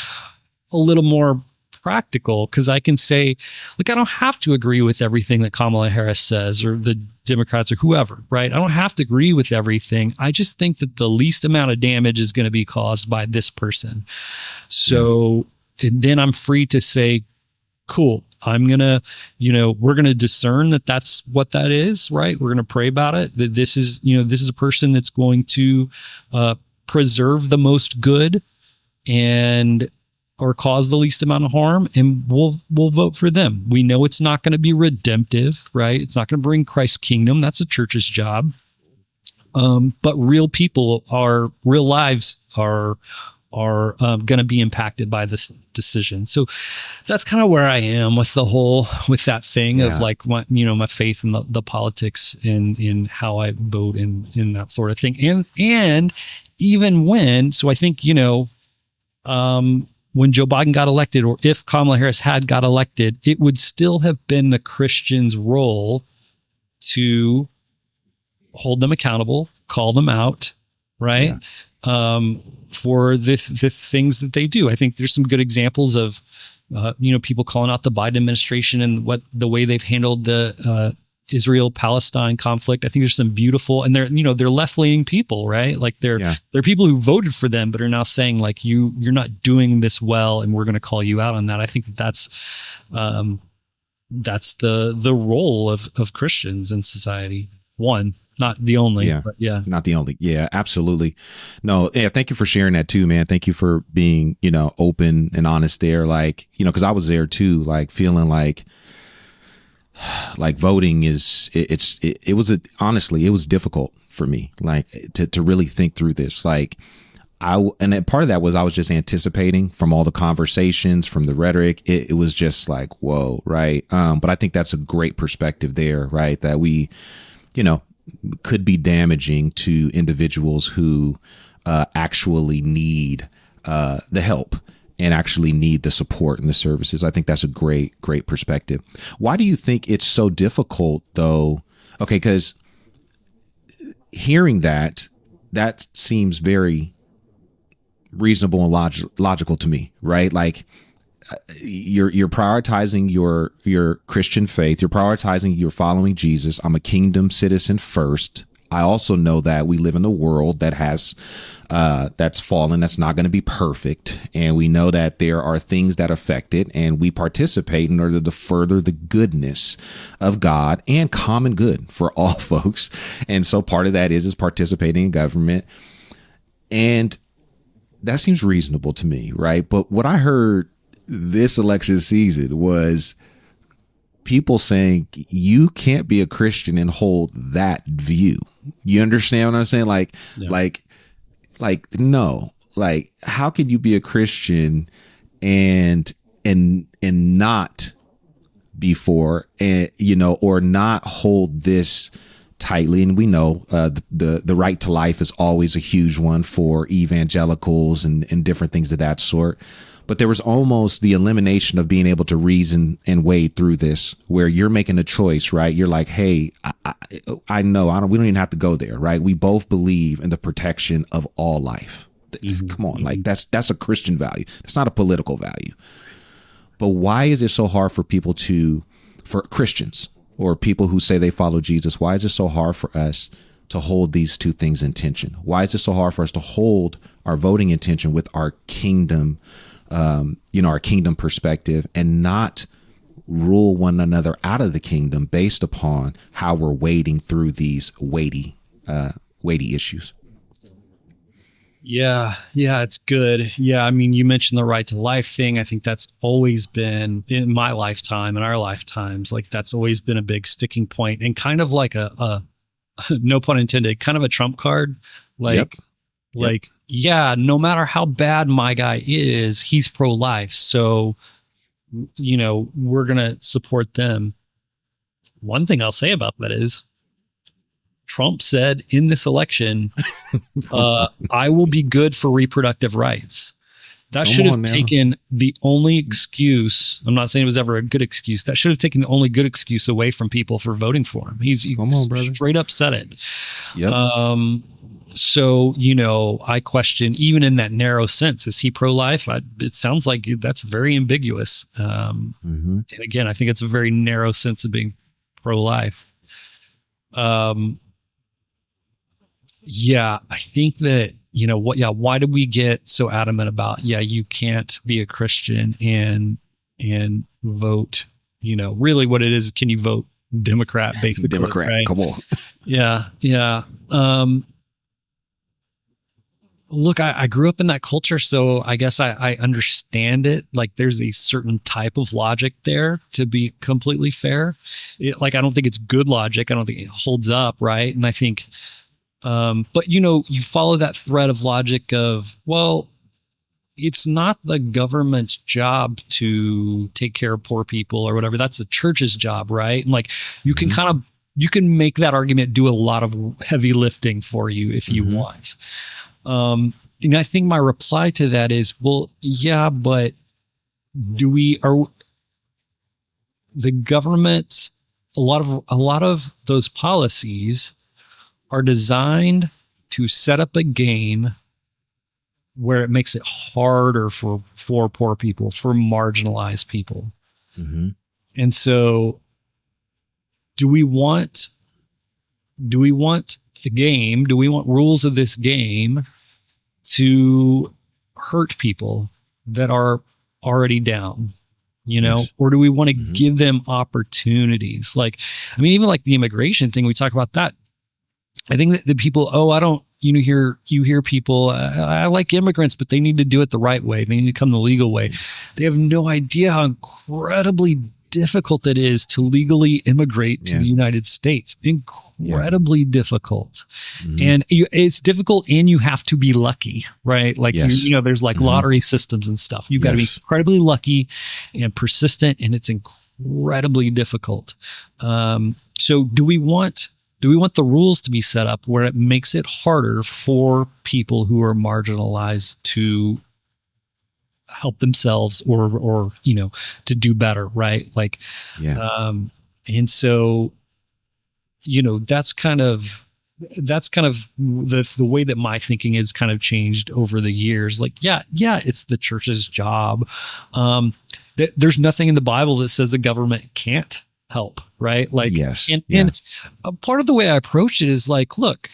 [SPEAKER 1] a little more practical, because I can say, look, I don't have to agree with everything that Kamala Harris says or the Democrats or whoever, right? I don't have to agree with everything. I just think that the least amount of damage is going to be caused by this person. So and then I'm free to say, cool, I'm going to, we're going to discern that that's what that is, right? We're going to pray about it, that this is a person that's going to preserve the most good or cause the least amount of harm, and we'll vote for them. We know it's not going to be redemptive, right? It's not going to bring Christ's kingdom. That's a church's job. But real lives are going to be impacted by this decision. So that's kind of where I am with with that thing of like, my faith in the politics in how I vote and that sort of thing. And even when, so I think, when Joe Biden got elected, or if Kamala Harris had got elected, it would still have been the Christian's role to hold them accountable, call them out, right? Yeah. For the things that they do. I think there's some good examples of, people calling out the Biden administration and the way they've handled the Israel-Palestine conflict. I think there's some beautiful, and they're left-leaning people, right? Like they're people who voted for them, but are now saying like, you're not doing this well, and we're going to call you out on that. I think that's the role of Christians in society. One, not the only, but
[SPEAKER 2] not the only. Yeah, absolutely. No, yeah. Thank you for sharing that too, man. Thank you for being, open and honest there. Like, cause I was there too, like feeling like voting honestly, it was difficult for me, like to really think through this. Like and part of that was I was just anticipating from all the conversations, from the rhetoric. It was just like, whoa. Right. But I think that's a great perspective there, right? That we, could be damaging to individuals who actually need the help and actually need the support and the services. I think that's a great perspective. Why do you think it's so difficult though? Okay, because hearing that seems very reasonable and logical to me, right? Like you're prioritizing your Christian faith. You're prioritizing, you're following Jesus. I'm a kingdom citizen first. I also know that we live in a world that has that's fallen, that's not going to be perfect. And we know that there are things that affect it, and we participate in order to further the goodness of God and common good for all folks. And so part of that is participating in government. And that seems reasonable to me, right? But what I heard this election season was people saying you can't be a Christian and hold that view. You understand what I'm saying? No, like, how can you be a Christian and not be for, and, you know, or not hold this tightly? And we know the right to life is always a huge one for evangelicals and different things of that sort. But there was almost the elimination of being able to reason and wade through this, where you're making a choice, right? You're like, hey, I know we don't even have to go there, right? We both believe in the protection of all life. Come on, like that's a Christian value. It's not a political value. But why is it so hard for for Christians or people who say they follow Jesus? Why is it so hard for us to hold these two things in tension? Why is it so hard for us to hold our voting intention with our kingdom, our kingdom perspective, and not rule one another out of the kingdom based upon how we're wading through these weighty issues?
[SPEAKER 1] Yeah, it's good. Yeah, I mean, you mentioned the right to life thing. I think that's always been in my lifetime, in our lifetimes, like that's always been a big sticking point, and kind of like a no pun intended, kind of a trump card. Yeah, no matter how bad my guy is, he's pro-life. So, you know, we're going to support them. One thing I'll say about that is Trump said in this election, I will be good for reproductive rights. That should have taken the only excuse. I'm not saying it was ever a good excuse. That should have taken the only good excuse away from people for voting for him. He straight up said it. Yep. So, you know, I question, even in that narrow sense, is he pro-life? It sounds like that's very ambiguous. And again, I think it's a very narrow sense of being pro-life. Yeah, I think that, you know, why did we get so adamant about, you can't be a Christian and vote, you know, really what it is, can you vote Democrat, basically?
[SPEAKER 2] Democrat, right? Come on.
[SPEAKER 1] Yeah. Look, I grew up in that culture, so I guess I understand it. Like, there's a certain type of logic there, to be completely fair. I don't think it's good logic. I don't think it holds up, right? And I think, but, you know, you follow that thread of logic of, well, it's not the government's job to take care of poor people or whatever. That's the church's job, right? And like, you can you can make that argument, do a lot of heavy lifting for you if you want. And I think my reply to that is, well, yeah, but the government, a lot of those policies are designed to set up a game where it makes it harder for poor people, for marginalized people. And so do we want a game? Do we want rules of this game to hurt people that are already down, you know? Yes. Or do we want to give them opportunities? Like, I mean, even like the immigration thing, we talk about that. I think that the people, you hear people, I like immigrants, but they need to do it the right way. They need to come the legal way. They have no idea how incredibly difficult it is to legally immigrate to the United States. Incredibly difficult. And it's difficult, and you have to be lucky, right? Like, you know, there's like lottery systems and stuff. You've got to be incredibly lucky and persistent, and it's incredibly difficult. So do we want the rules to be set up where it makes it harder for people who are marginalized to help themselves or you know, to do better, right? Like, and so, you know, that's kind of the way that my thinking is kind of changed over the years. Like, it's the church's job. There's nothing in the Bible that says the government can't help, right? Like,
[SPEAKER 2] yes,
[SPEAKER 1] and a part of the way I approach it is like, look,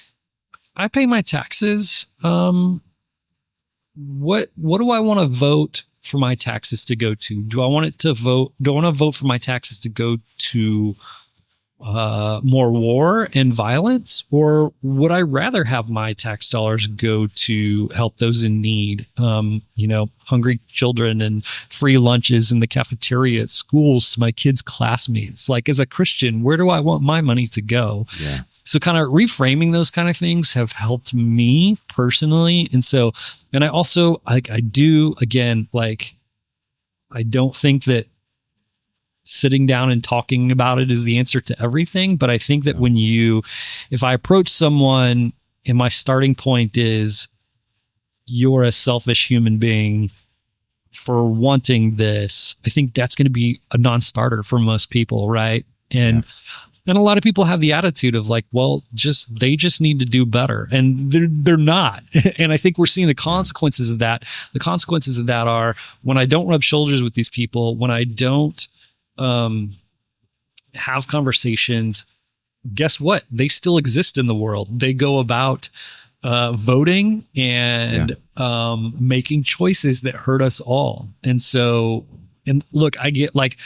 [SPEAKER 1] I pay my taxes. What do I want to vote for my taxes to go to? Do I want to vote for my taxes to go to more war and violence, or would I rather have my tax dollars go to help those in need? Hungry children and free lunches in the cafeteria at schools to my kids' classmates. Like, as a Christian, where do I want my money to go?
[SPEAKER 2] Yeah.
[SPEAKER 1] So kind of reframing those kind of things have helped me personally. And I also, I don't think that sitting down and talking about it is the answer to everything. But I think that if I approach someone and my starting point is, you're a selfish human being for wanting this, I think that's going to be a non-starter for most people. Right. And a lot of people have the attitude of like, well, they just need to do better. And they're not. And I think we're seeing the consequences of that. The consequences of that are, when I don't rub shoulders with these people, when I don't have conversations, guess what? They still exist in the world. They go about voting and making choices that hurt us all. And look, I get like,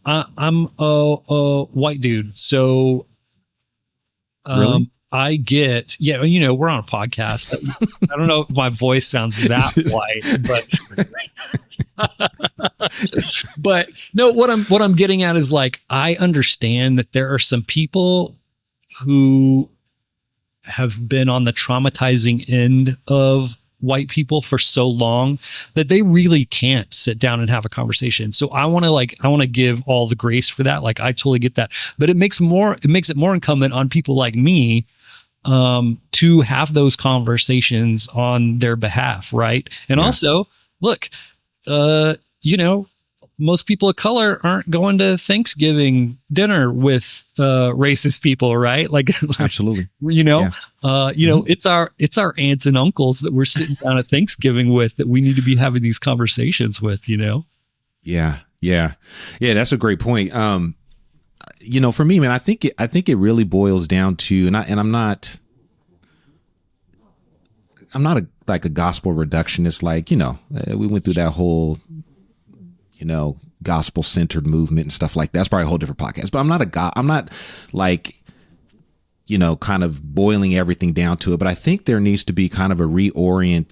[SPEAKER 1] I'm a white dude. So
[SPEAKER 2] really?
[SPEAKER 1] I get, we're on a podcast. I don't know if my voice sounds that white, but no, what I'm getting at is like, I understand that there are some people who have been on the traumatizing end of white people for so long that they really can't sit down and have a conversation. So I want to give all the grace for that. Like, I totally get that, but it makes it more incumbent on people like me to have those conversations on their behalf. Right. And also, look, most people of color aren't going to Thanksgiving dinner with racist people, right? Like,
[SPEAKER 2] absolutely.
[SPEAKER 1] It's our aunts and uncles that we're sitting down at Thanksgiving with that we need to be having these conversations with,
[SPEAKER 2] Yeah. That's a great point. For me, man, I think it really boils down to, and I'm not a gospel reductionist. Like, we went through that whole, gospel centered movement and stuff like that. That's probably a whole different podcast, but I'm not like, kind of boiling everything down to it. But I think there needs to be kind of a reorient.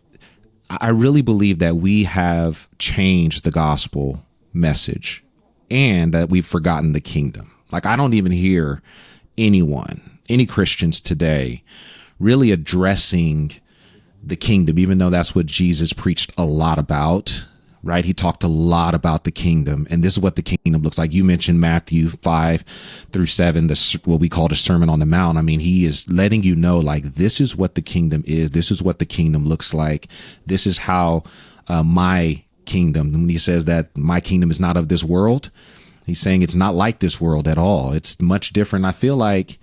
[SPEAKER 2] I really believe that we have changed the gospel message and that we've forgotten the kingdom. Like, I don't even hear any Christians today really addressing the kingdom, even though that's what Jesus preached a lot about, right? He talked a lot about the kingdom, and this is what the kingdom looks like. You mentioned Matthew 5-7, what we call the Sermon on the Mount. I mean, he is letting you know, like, this is what the kingdom is. This is what the kingdom looks like. This is how my kingdom, when he says that my kingdom is not of this world, he's saying it's not like this world at all. It's much different. I feel like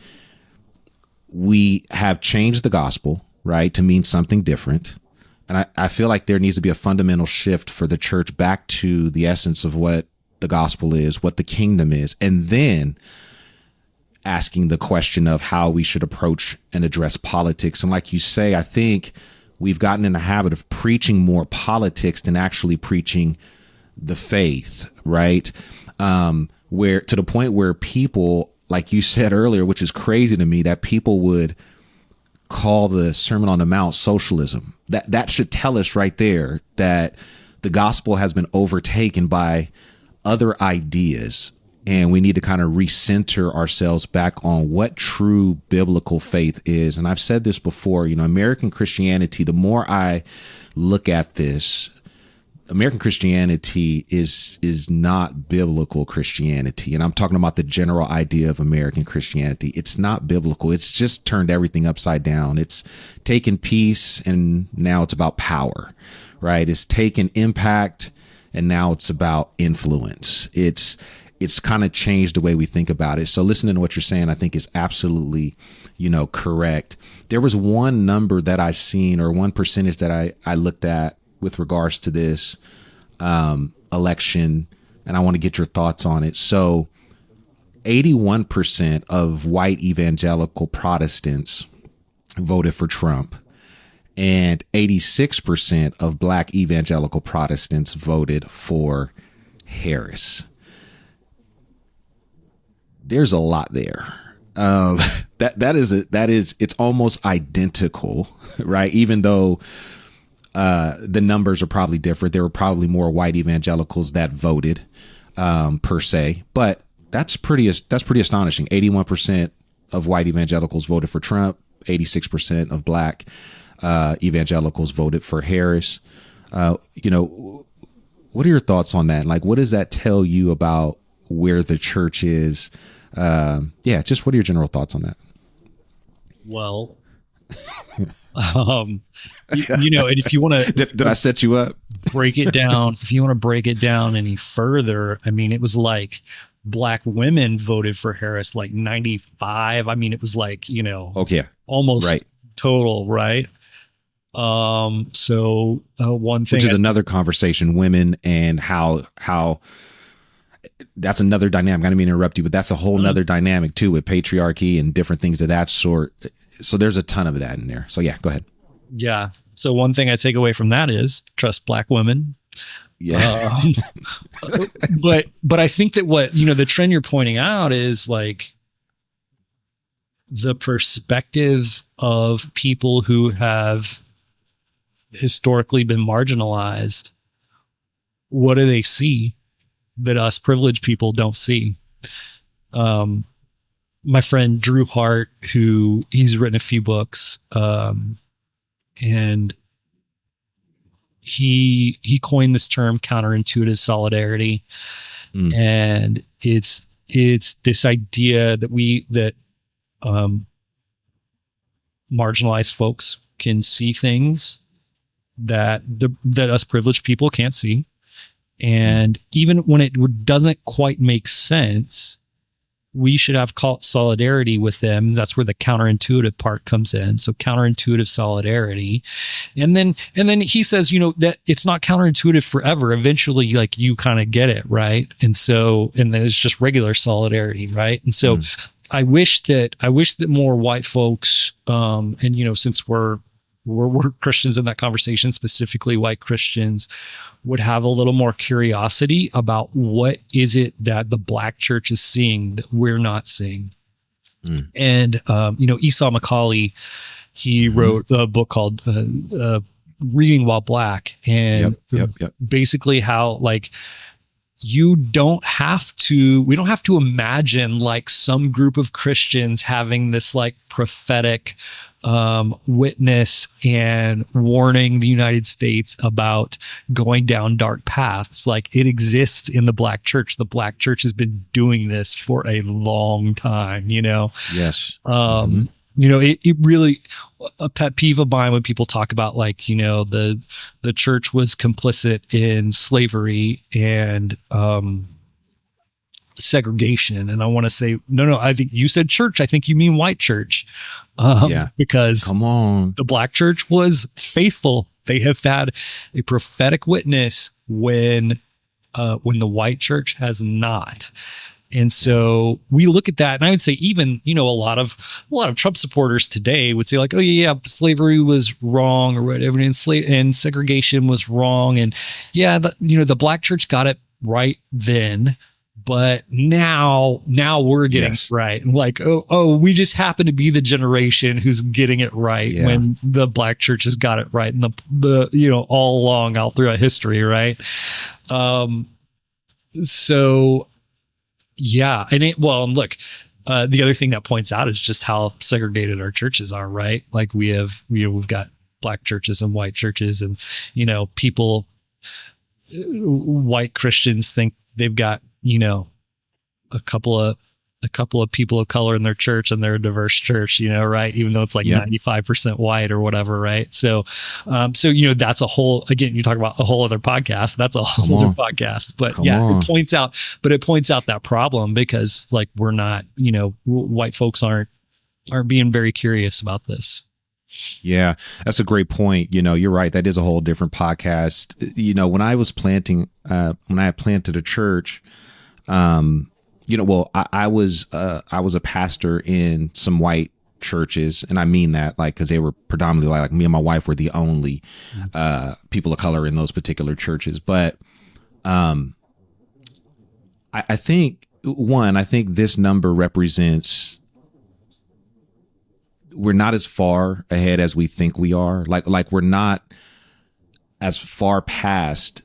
[SPEAKER 2] we have changed the gospel, right, to mean something different. And I feel like there needs to be a fundamental shift for the church back to the essence of what the gospel is, what the kingdom is, and then asking the question of how we should approach and address politics. And like you say, I think we've gotten in the habit of preaching more politics than actually preaching the faith, right? Where to the point where people, like you said earlier, which is crazy to me, that people would call the Sermon on the Mount socialism. That should tell us right there that the gospel has been overtaken by other ideas, and we need to kind of recenter ourselves back on what true biblical faith is. And I've said this before, American Christianity, the more I look at this, American Christianity is not biblical Christianity. And I'm talking about the general idea of American Christianity. It's not biblical. It's just turned everything upside down. It's taken peace and now it's about power, right? It's taken impact and now it's about influence. It's kind of changed the way we think about it. So listening to what you're saying, I think is absolutely, correct. There was one number that I seen, or one percentage that I looked at with regards to this election, and I want to get your thoughts on it. So 81% of white evangelical Protestants voted for Trump, and 86% of black evangelical Protestants voted for Harris. There's a lot there. It's almost identical, right? Even though the numbers are probably different. There were probably more white evangelicals that voted per se, but that's pretty astonishing. 81% of white evangelicals voted for Trump. 86% of black evangelicals voted for Harris. What are your thoughts on that? Like, what does that tell you about where the church is? Just what are your general thoughts on that?
[SPEAKER 1] Well, and if you want to,
[SPEAKER 2] did I set you up?
[SPEAKER 1] Break it down. If you want to break it down any further, I mean, it was like black women voted for Harris, like 95. I mean, it was like, almost right. Total, right? So one thing,
[SPEAKER 2] which is another conversation, women and how that's another dynamic. I didn't mean to interrupt you, but that's a whole nother dynamic too, with patriarchy and different things of that sort. So there's a ton of that in there. So yeah, go ahead.
[SPEAKER 1] Yeah. So one thing I take away from that is trust black women.
[SPEAKER 2] Yeah.
[SPEAKER 1] But I think that what, the trend you're pointing out is like the perspective of people who have historically been marginalized. What do they see that us privileged people don't see? My friend Drew Hart, he's written a few books, and he coined this term counterintuitive solidarity. And it's this idea that marginalized folks can see things that us privileged people can't see. And even when it doesn't quite make sense, we should have solidarity with them. That's where the counterintuitive part comes in. So counterintuitive solidarity. And then he says, that it's not counterintuitive forever. Eventually, like, you kind of get it, right? And then it's just regular solidarity, right? And so I wish that more white folks, since we're Christians in that conversation, specifically white Christians, would have a little more curiosity about what is it that the black church is seeing that we're not seeing. And, Esau McCaulley, he wrote a book called Reading While Black. And
[SPEAKER 2] yep.
[SPEAKER 1] basically how, like, we don't have to imagine like some group of Christians having this like prophetic witness and warning the United States about going down dark paths. Like, it exists in the black church. The black church has been doing this for a long time, Yes. It really, a pet peeve of mine when people talk about like, the church was complicit in slavery and segregation. And I want to say, no, I think you said church. I think you mean white church. Because
[SPEAKER 2] come on,
[SPEAKER 1] the black church was faithful. They have had a prophetic witness when the white church has not. And so we look at that, and I would say even, a lot of Trump supporters today would say like, oh yeah, slavery was wrong or whatever, and segregation was wrong. And yeah, the black church got it right then, but now we're getting it right. And like, oh, we just happen to be the generation who's getting it right when the black church has got it right. And the all along, all throughout history. Right. So yeah. And look, the other thing that points out is just how segregated our churches are, right? Like we've got black churches and white churches, and, white Christians think they've got, a couple of people of color in their church, and they're a diverse church, right? Even though it's like 95% white or whatever, right? So that's a whole, again, you talk about a whole other podcast. That's a whole other podcast. But it points out that problem, because like we're not, white folks aren't being very curious about this.
[SPEAKER 2] Yeah, that's a great point. You're right. That is a whole different podcast. When I was planting, when I planted a church, Well, I was a pastor in some white churches, and I mean that like because they were predominantly like me and my wife were the only people of color in those particular churches. But I think I think this number represents we're not as far ahead as we think we are. Like we're not as far past,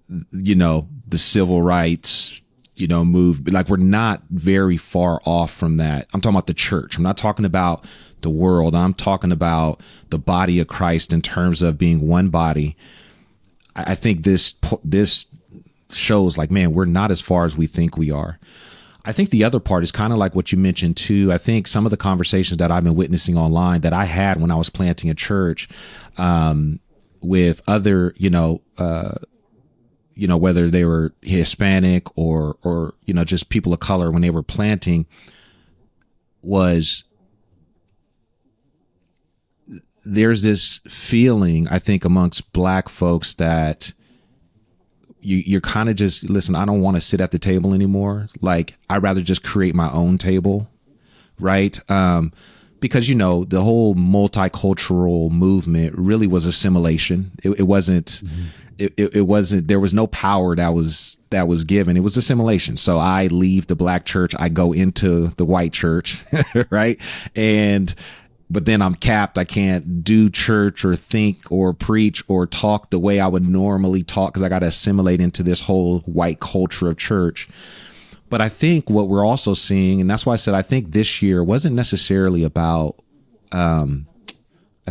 [SPEAKER 2] the civil rights, move. Like we're not very far off from that. I'm talking about the church. I'm not talking about the world. I'm talking about the body of Christ in terms of being one body. I think this shows like, man, we're not as far as we think we are. I think the other part is kind of like what you mentioned too. I think some of the conversations that I've been witnessing online that I had when I was planting a church with other, whether they were Hispanic or just people of color when they were planting, was there's this feeling, I think, amongst Black folks that you're kind of just, listen, I don't want to sit at the table anymore. Like, I'd rather just create my own table, right? Because, the whole multicultural movement really was assimilation. It wasn't, it wasn't, there was no power that was given. It was assimilation. So I leave the Black church, I go into the white church, right? But then I'm capped. I can't do church or think or preach or talk the way I would normally talk because I got to assimilate into this whole white culture of church. But I think what we're also seeing, and that's why I said I think this year wasn't necessarily about, I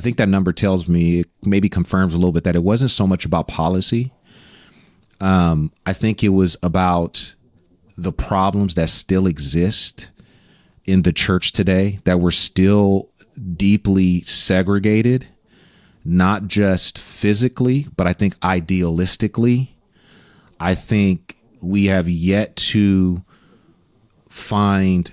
[SPEAKER 2] think that number tells me, it maybe confirms a little bit that it wasn't so much about policy. I think it was about the problems that still exist in the church today, that we're still deeply segregated, not just physically, but I think idealistically. I think we have yet to find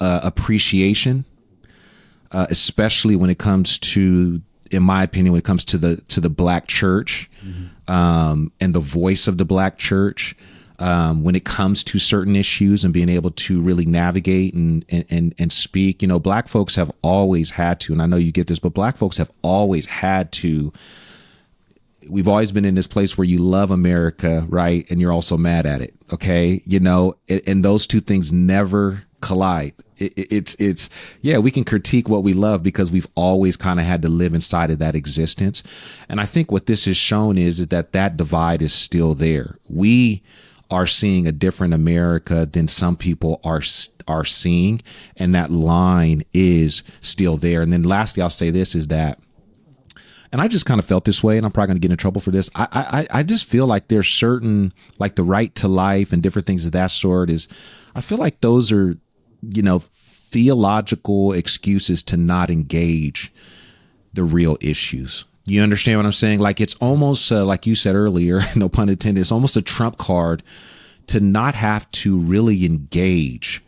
[SPEAKER 2] appreciation, especially when it comes to, in my opinion, when it comes to the Black church, and the voice of the Black church. When it comes to certain issues and being able to really navigate and speak, Black folks have always had to, and I know you get this, but Black folks have always had to, we've always been in this place where you love America, right? And you're also mad at it. Okay. And those two things never collide. It's we can critique what we love because we've always kind of had to live inside of that existence. And I think what this has shown is that divide is still there. We are seeing a different America than some people are seeing, and that line is still there. And then lastly, I'll say this is that, and I just kind of felt this way, and I'm probably going to get in trouble for this. I just feel like there's certain, like the right to life and different things of that sort is, I feel like those are, theological excuses to not engage the real issues. You understand what I'm saying? Like it's almost like you said earlier, no pun intended, it's almost a trump card to not have to really engage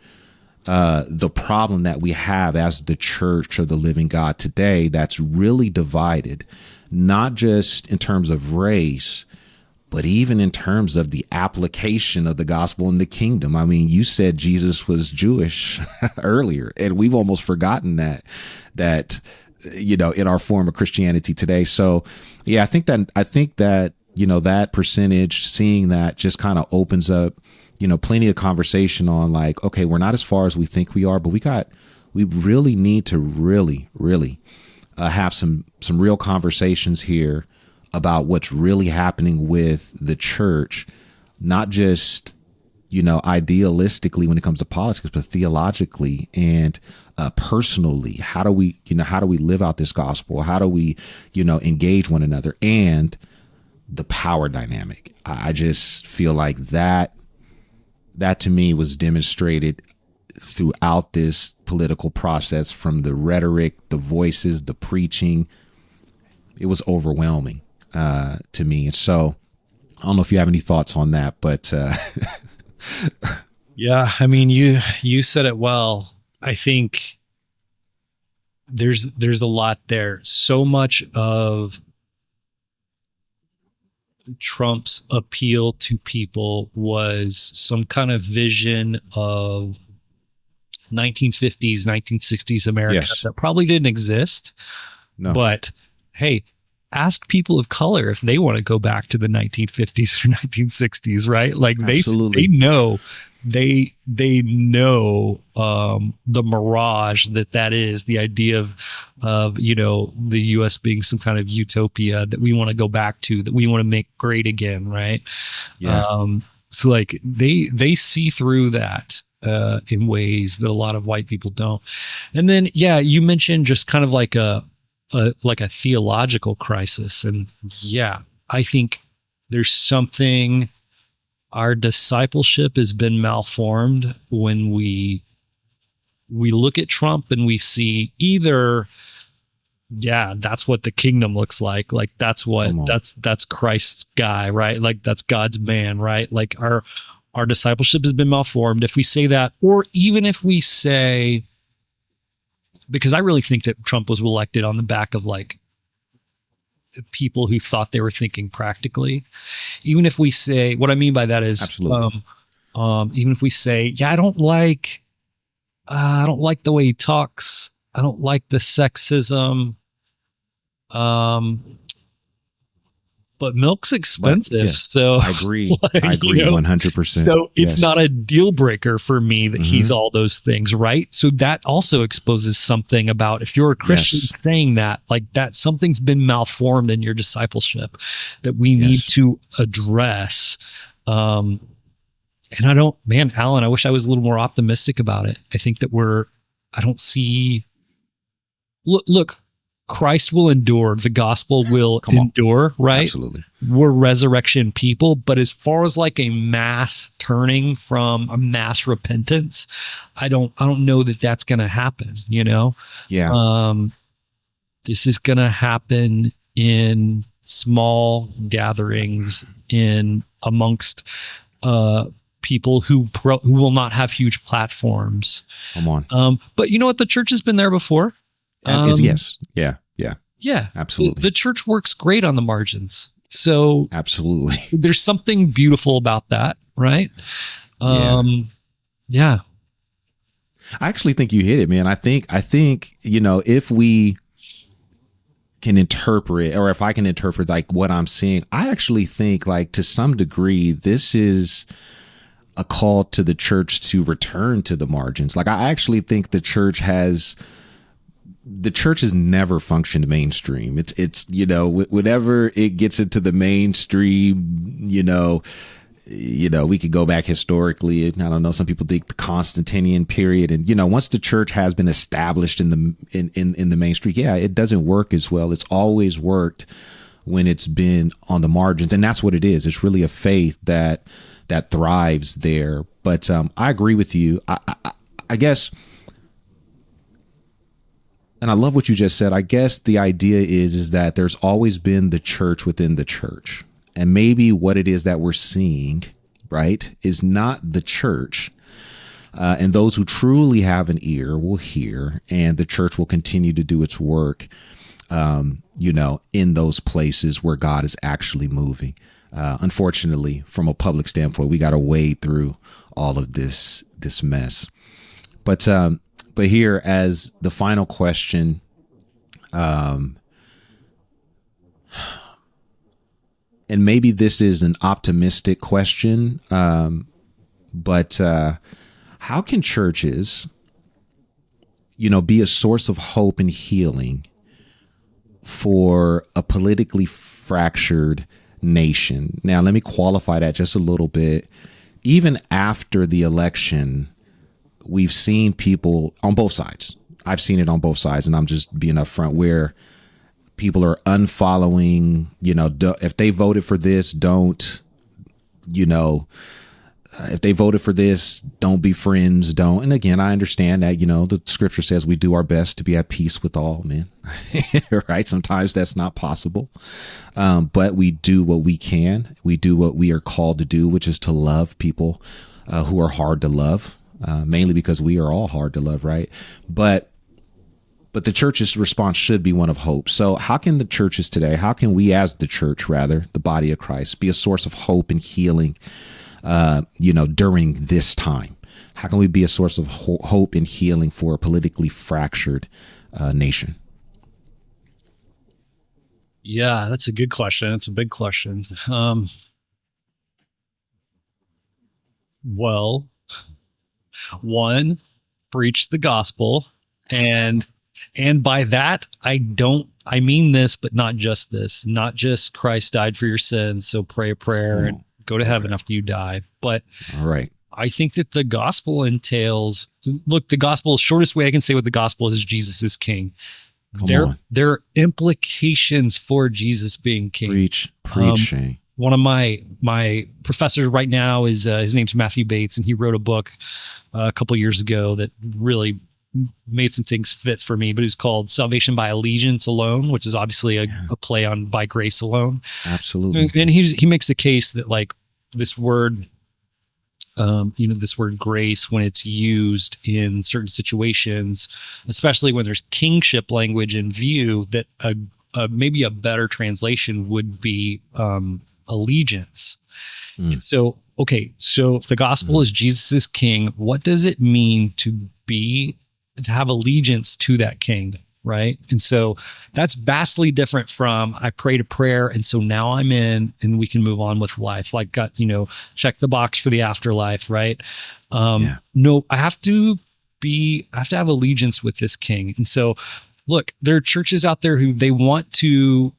[SPEAKER 2] the problem that we have as the church of the living God today that's really divided, not just in terms of race, but even in terms of the application of the gospel in the kingdom. I mean, you said Jesus was Jewish earlier, and we've almost forgotten that in our form of Christianity today. So yeah, I think that, that percentage, seeing that just kind of opens up, plenty of conversation on like, okay, we're not as far as we think we are, but we really need to really have some real conversations here about what's really happening with the church, not just, idealistically when it comes to politics, but theologically and personally. How do we live out this gospel? How do we, engage one another? And the power dynamic. I just feel like that to me was demonstrated throughout this political process, from the rhetoric, the voices, the preaching. It was overwhelming to me. And so I don't know if you have any thoughts on that, but
[SPEAKER 1] yeah, I mean, you said it well. I think there's a lot there. So much of Trump's appeal to people was some kind of vision of 1950s, 1960s America that probably didn't exist. No. But hey, ask people of color if they want to go back to the 1950s or 1960s, right? Like they know the mirage that is the idea of the US being some kind of utopia that we want to go back to, that we want to make great again, right? So like they see through that in ways that a lot of white people don't. And then you mentioned just kind of like a theological crisis, and I think there's something. Our discipleship has been malformed when we look at Trump and we see either, that's what the kingdom looks like that's what that's Christ's guy, right? Like that's God's man, right? Like our discipleship has been malformed if we say that, or even if we say, because I really think that Trump was elected on the back of like people who thought they were thinking practically. Even if we say, what I mean by that is, even if we say, I don't like the way he talks. I don't like the sexism. But milk's expensive. So
[SPEAKER 2] I agree. I agree 100%.
[SPEAKER 1] So it's not a deal breaker for me that he's all those things, right? So that also exposes something about, if you're a Christian saying that, like that something's been malformed in your discipleship that we need to address. And Alan, I wish I was a little more optimistic about it. I think that look, Christ will endure. The gospel will endure, right?
[SPEAKER 2] Absolutely.
[SPEAKER 1] We're resurrection people. But as far as like a mass turning from a mass repentance, I don't know that that's going to happen, Yeah. This is going to happen in small gatherings amongst people who will not have huge platforms.
[SPEAKER 2] Come on.
[SPEAKER 1] But you know what? The church has been there before.
[SPEAKER 2] Yes. Yeah. Absolutely.
[SPEAKER 1] The church works great on the margins. So
[SPEAKER 2] absolutely.
[SPEAKER 1] There's something beautiful about that, right? Yeah.
[SPEAKER 2] I actually think you hit it, man. I think, if we can interpret, or if I can interpret like what I'm seeing, I actually think like to some degree, this is a call to the church to return to the margins. Like I actually think the church has never functioned mainstream. It's whenever it gets into the mainstream, we could go back historically. I don't know. Some people think the Constantinian period, and once the church has been established in the mainstream, it doesn't work as well. It's always worked when it's been on the margins, and that's what it is. It's really a faith that thrives there. But I agree with you. I guess. And I love what you just said. I guess the idea is that there's always been the church within the church. And maybe what it is that we're seeing, right, is not the church. And those who truly have an ear will hear, and the church will continue to do its work, in those places where God is actually moving. Unfortunately, from a public standpoint, we got to wade through all of this mess. But here, as the final question, and maybe this is an optimistic question, but how can churches, be a source of hope and healing for a politically fractured nation? Now, let me qualify that just a little bit. Even after the election, we've seen people on both sides. I've seen it on both sides, and I'm just being upfront, where people are unfollowing, if they voted for this, don't, if they voted for this, don't be friends, don't. And again, I understand that, the scripture says we do our best to be at peace with all men, right? Sometimes that's not possible. But we do what we can. We do what we are called to do, which is to love people who are hard to love, mainly because we are all hard to love, right? But But the church's response should be one of hope. So how can the churches today, how can we as the church, rather, the body of Christ, be a source of hope and healing, during this time? How can we be a source of hope and healing for a politically fractured nation?
[SPEAKER 1] Yeah, that's a good question. It's a big question. Well, one, preach the gospel, and by that I mean this, but not just this, not just Christ died for your sins, so pray a prayer and go to heaven after you die. But
[SPEAKER 2] all right,
[SPEAKER 1] I think that the gospel entails, look, the gospel, shortest way I can say what the gospel is, Jesus is king. There are implications for Jesus being king.
[SPEAKER 2] Preach, Shane.
[SPEAKER 1] One of my professors right now is his name's Matthew Bates, and he wrote a book a couple years ago that really made some things fit for me, but it's called Salvation by Allegiance Alone, which is obviously a play on by grace alone.
[SPEAKER 2] Absolutely.
[SPEAKER 1] And he makes the case that like this word, this word grace, when it's used in certain situations, especially when there's kingship language in view, that maybe a better translation would be allegiance. And so, so if the gospel is Jesus is king, what does it mean to have allegiance to that king, right? And so that's vastly different from I prayed a prayer and so now I'm in and we can move on with life. Like check the box for the afterlife, right? No, I have to have allegiance with this king. And so look, there are churches out there who they want to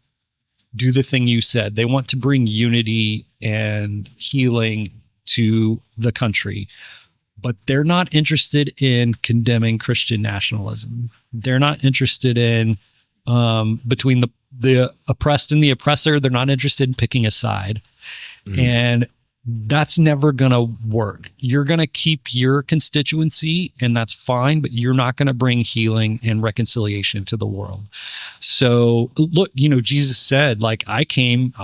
[SPEAKER 1] do the thing you said. They want to bring unity and healing to the country, but they're not interested in condemning Christian nationalism. They're not interested in between the oppressed and the oppressor. They're not interested in picking a side. And that's never going to work. You're going to keep your constituency and that's fine, but you're not going to bring healing and reconciliation to the world. So look, Jesus said, like, I came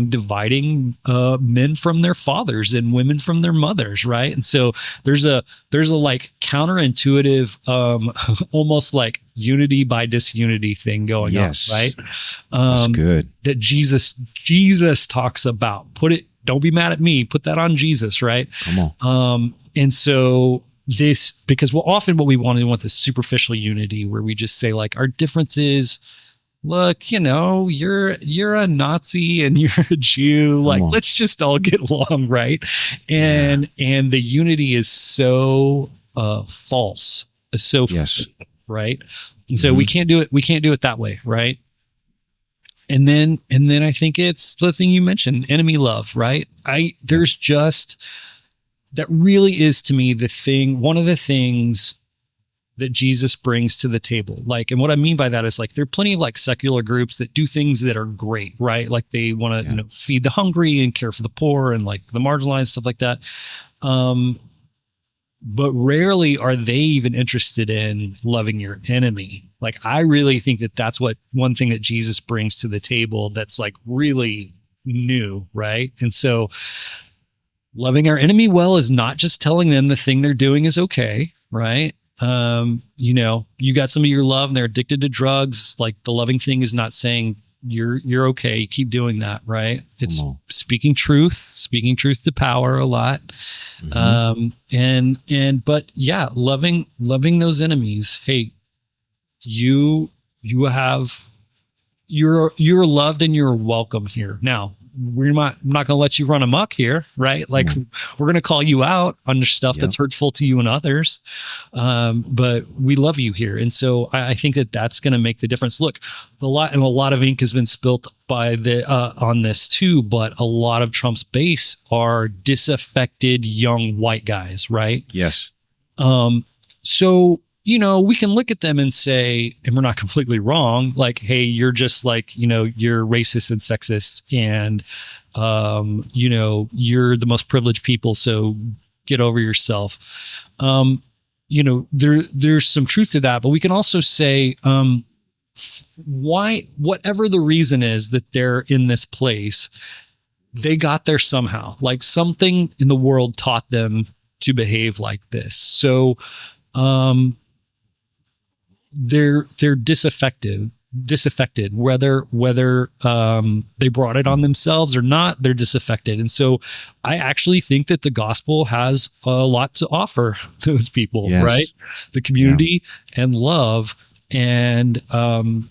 [SPEAKER 1] dividing men from their fathers and women from their mothers. Right. And so there's a like counterintuitive, almost like unity by disunity thing going on. Right.
[SPEAKER 2] That's good.
[SPEAKER 1] That Jesus talks about. Don't be mad at me. Put that on Jesus, right?
[SPEAKER 2] Come on.
[SPEAKER 1] And so because often what we want this superficial unity where we just say like our differences, look, you're a Nazi and you're a Jew. Like, let's just all get along, right? And the unity is so false. It's so right? And so we can't do it. We can't do it that way, right? And then I think it's the thing you mentioned, enemy love, right? There's just, that really is to me one of the things that Jesus brings to the table. Like, and what I mean by that is like, there are plenty of like secular groups that do things that are great, right? Like they want to, feed the hungry and care for the poor and like the marginalized, stuff like that. But rarely are they even interested in loving your enemy. Like, I really think that that's one thing that Jesus brings to the table that's like really new, right? And so loving our enemy well is not just telling them the thing they're doing is okay, right? You got somebody you love and they're addicted to drugs. Like, the loving thing is not saying you're okay, keep doing that, right? It's speaking truth to power a lot. But yeah, loving those enemies. Hey, you're loved and you're welcome here. Now, I'm not going to let you run amok here, right? Like, we're going to call you out on stuff that's hurtful to you and others. But we love you here. And so I think that that's going to make the difference. Look, a lot of ink has been spilt by on this too, but a lot of Trump's base are disaffected young white guys, right?
[SPEAKER 2] Yes.
[SPEAKER 1] So, we can look at them and say, and we're not completely wrong, like, hey, you're just like, you're racist and sexist and, you're the most privileged people, so get over yourself. There's some truth to that, but we can also say, whatever the reason is that they're in this place, they got there somehow. Like, something in the world taught them to behave like this. So, they're disaffected, whether they brought it on themselves or not. They're disaffected. And so I actually think that the gospel has a lot to offer those people. Yes. Right? The community and love. And like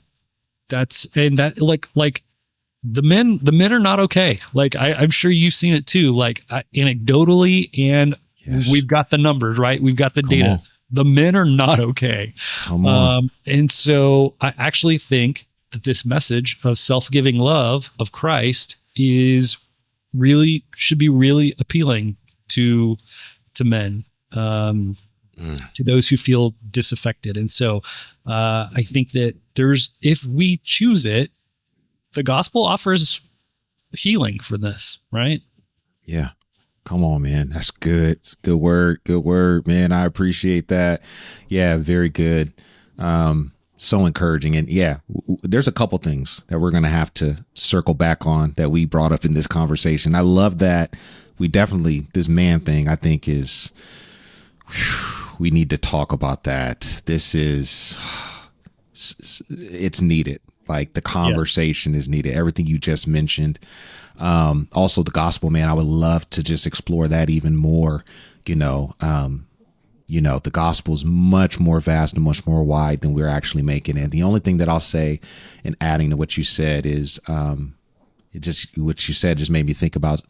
[SPEAKER 1] the men are not okay. Like I'm sure you've seen it too, like anecdotally, and we've got the numbers, right? We've got the data. The men are not okay. And so I actually think that this message of self-giving love of Christ should be really appealing to men, to those who feel disaffected. And so I think that if we choose it, the gospel offers healing for this, right?
[SPEAKER 2] Yeah. Come on, man. That's good. Good word. Good word, man. I appreciate that. Yeah, very good. So encouraging. And there's a couple things that we're going to have to circle back on that we brought up in this conversation. I love that this man thing, I think we need to talk about that. It's needed. Like the conversation is needed. Everything you just mentioned. Also the gospel, man, I would love to just explore that even more. The gospel is much more vast and much more wide than we're actually making it. The only thing that I'll say in adding to what you said is, what you said just made me think about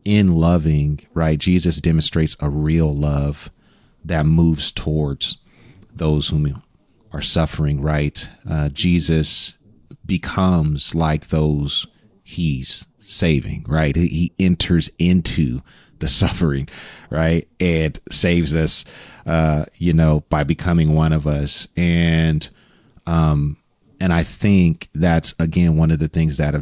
[SPEAKER 2] in loving, right? Jesus demonstrates a real love that moves towards those whom are suffering, right? Jesus becomes like those he's saving, right? He enters into the suffering, right? And saves us, by becoming one of us. And I think that's, again, one of the things that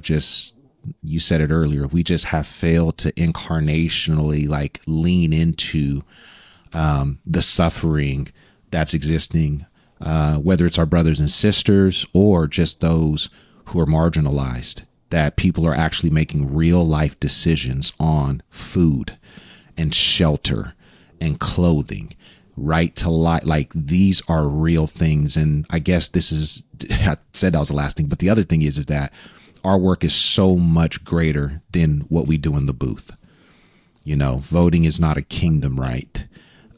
[SPEAKER 2] you said it earlier, we just have failed to incarnationally like lean into the suffering that's existing, whether it's our brothers and sisters or just those who are marginalized, that people are actually making real life decisions on food and shelter and clothing, right to life. Like these are real things. And I guess I said that was the last thing, but the other thing is that our work is so much greater than what we do in the booth. Voting is not a kingdom right.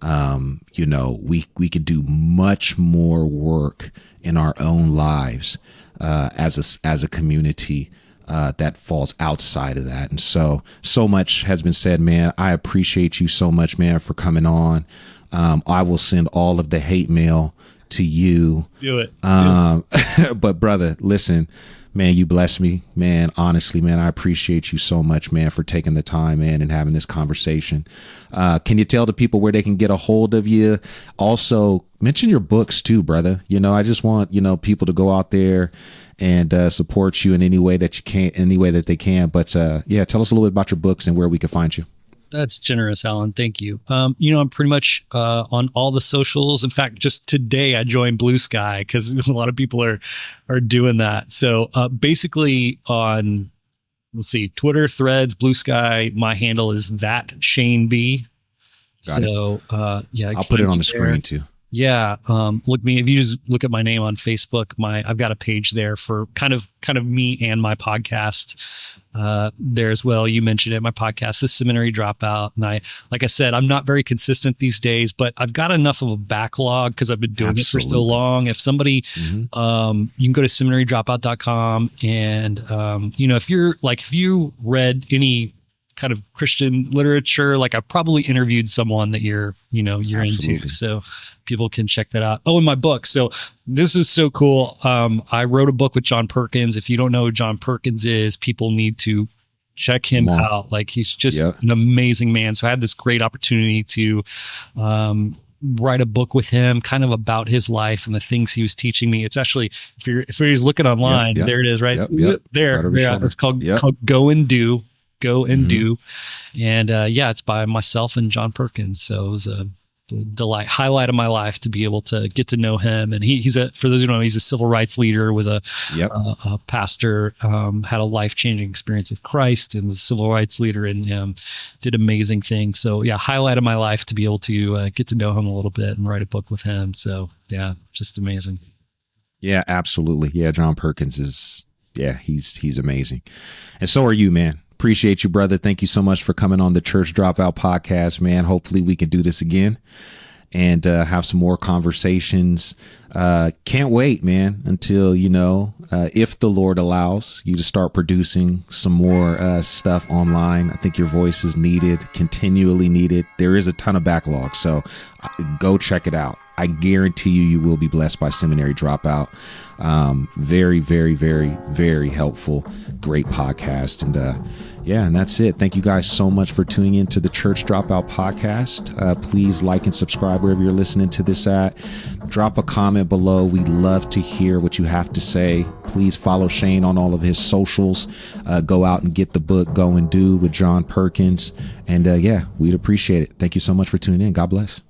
[SPEAKER 2] We could do much more work in our own lives as a community that falls outside of that. And so much has been said, man. I appreciate you so much, man, for coming on. I will send all of the hate mail to you.
[SPEAKER 1] Do it.
[SPEAKER 2] But brother, listen, man, you bless me, man. Honestly, man, I appreciate you so much, man, for taking the time, man, and having this conversation. Can you tell the people where they can get a hold of you? Also, mention your books too, brother. I just want, people to go out there and support you in any way that they can. But tell us a little bit about your books and where we can find you.
[SPEAKER 1] That's generous, Alan. Thank you. I'm pretty much on all the socials. In fact, just today I joined Blue Sky because a lot of people are doing that. So basically on, Twitter, Threads, Blue Sky, my handle is that Shane B.
[SPEAKER 2] Got it. I'll put it on the screen too.
[SPEAKER 1] Yeah. If you just look at my name on Facebook, I've got a page there for kind of me and my podcast there as well. You mentioned it. My podcast is Seminary Dropout. And like I said, I'm not very consistent these days, but I've got enough of a backlog because I've been doing it for so long. If somebody, you can go to seminarydropout.com and, if you read any kind of Christian literature, like I probably interviewed someone that you're into, so people can check that out. Oh, and my book. So this is so cool. I wrote a book with John Perkins. If you don't know who John Perkins is, people need to check him out. Like he's just an amazing man. So I had this great opportunity to write a book with him kind of about his life and the things he was teaching me. It's actually, if you're looking online, there it is, right? There. It's called Go and Do. Do. And it's by myself and John Perkins. So it was a highlight of my life to be able to get to know him. And he's for those who don't know, he's a civil rights leader, was a pastor, had a life-changing experience with Christ and was a civil rights leader and did amazing things. So highlight of my life to be able to get to know him a little bit and write a book with him. So just amazing.
[SPEAKER 2] Yeah, absolutely. Yeah, John Perkins is, yeah, he's amazing. And so are you, man. Appreciate you, brother. Thank you so much for coming on the Church Dropout podcast, man. Hopefully we can do this again and have some more conversations. Can't wait, man, until, if the Lord allows you to start producing some more stuff online. I think your voice is needed, continually needed. There is a ton of backlog, so go check it out. I guarantee you will be blessed by Seminary Dropout. Very, very, very, very helpful. Great podcast. And that's it. Thank you guys so much for tuning in to the Church Dropout podcast. Please like and subscribe wherever you're listening to this at. Drop a comment below. We'd love to hear what you have to say. Please follow Shane on all of his socials. Go out and get the book Go and Do with John Perkins. And we'd appreciate it. Thank you so much for tuning in. God bless.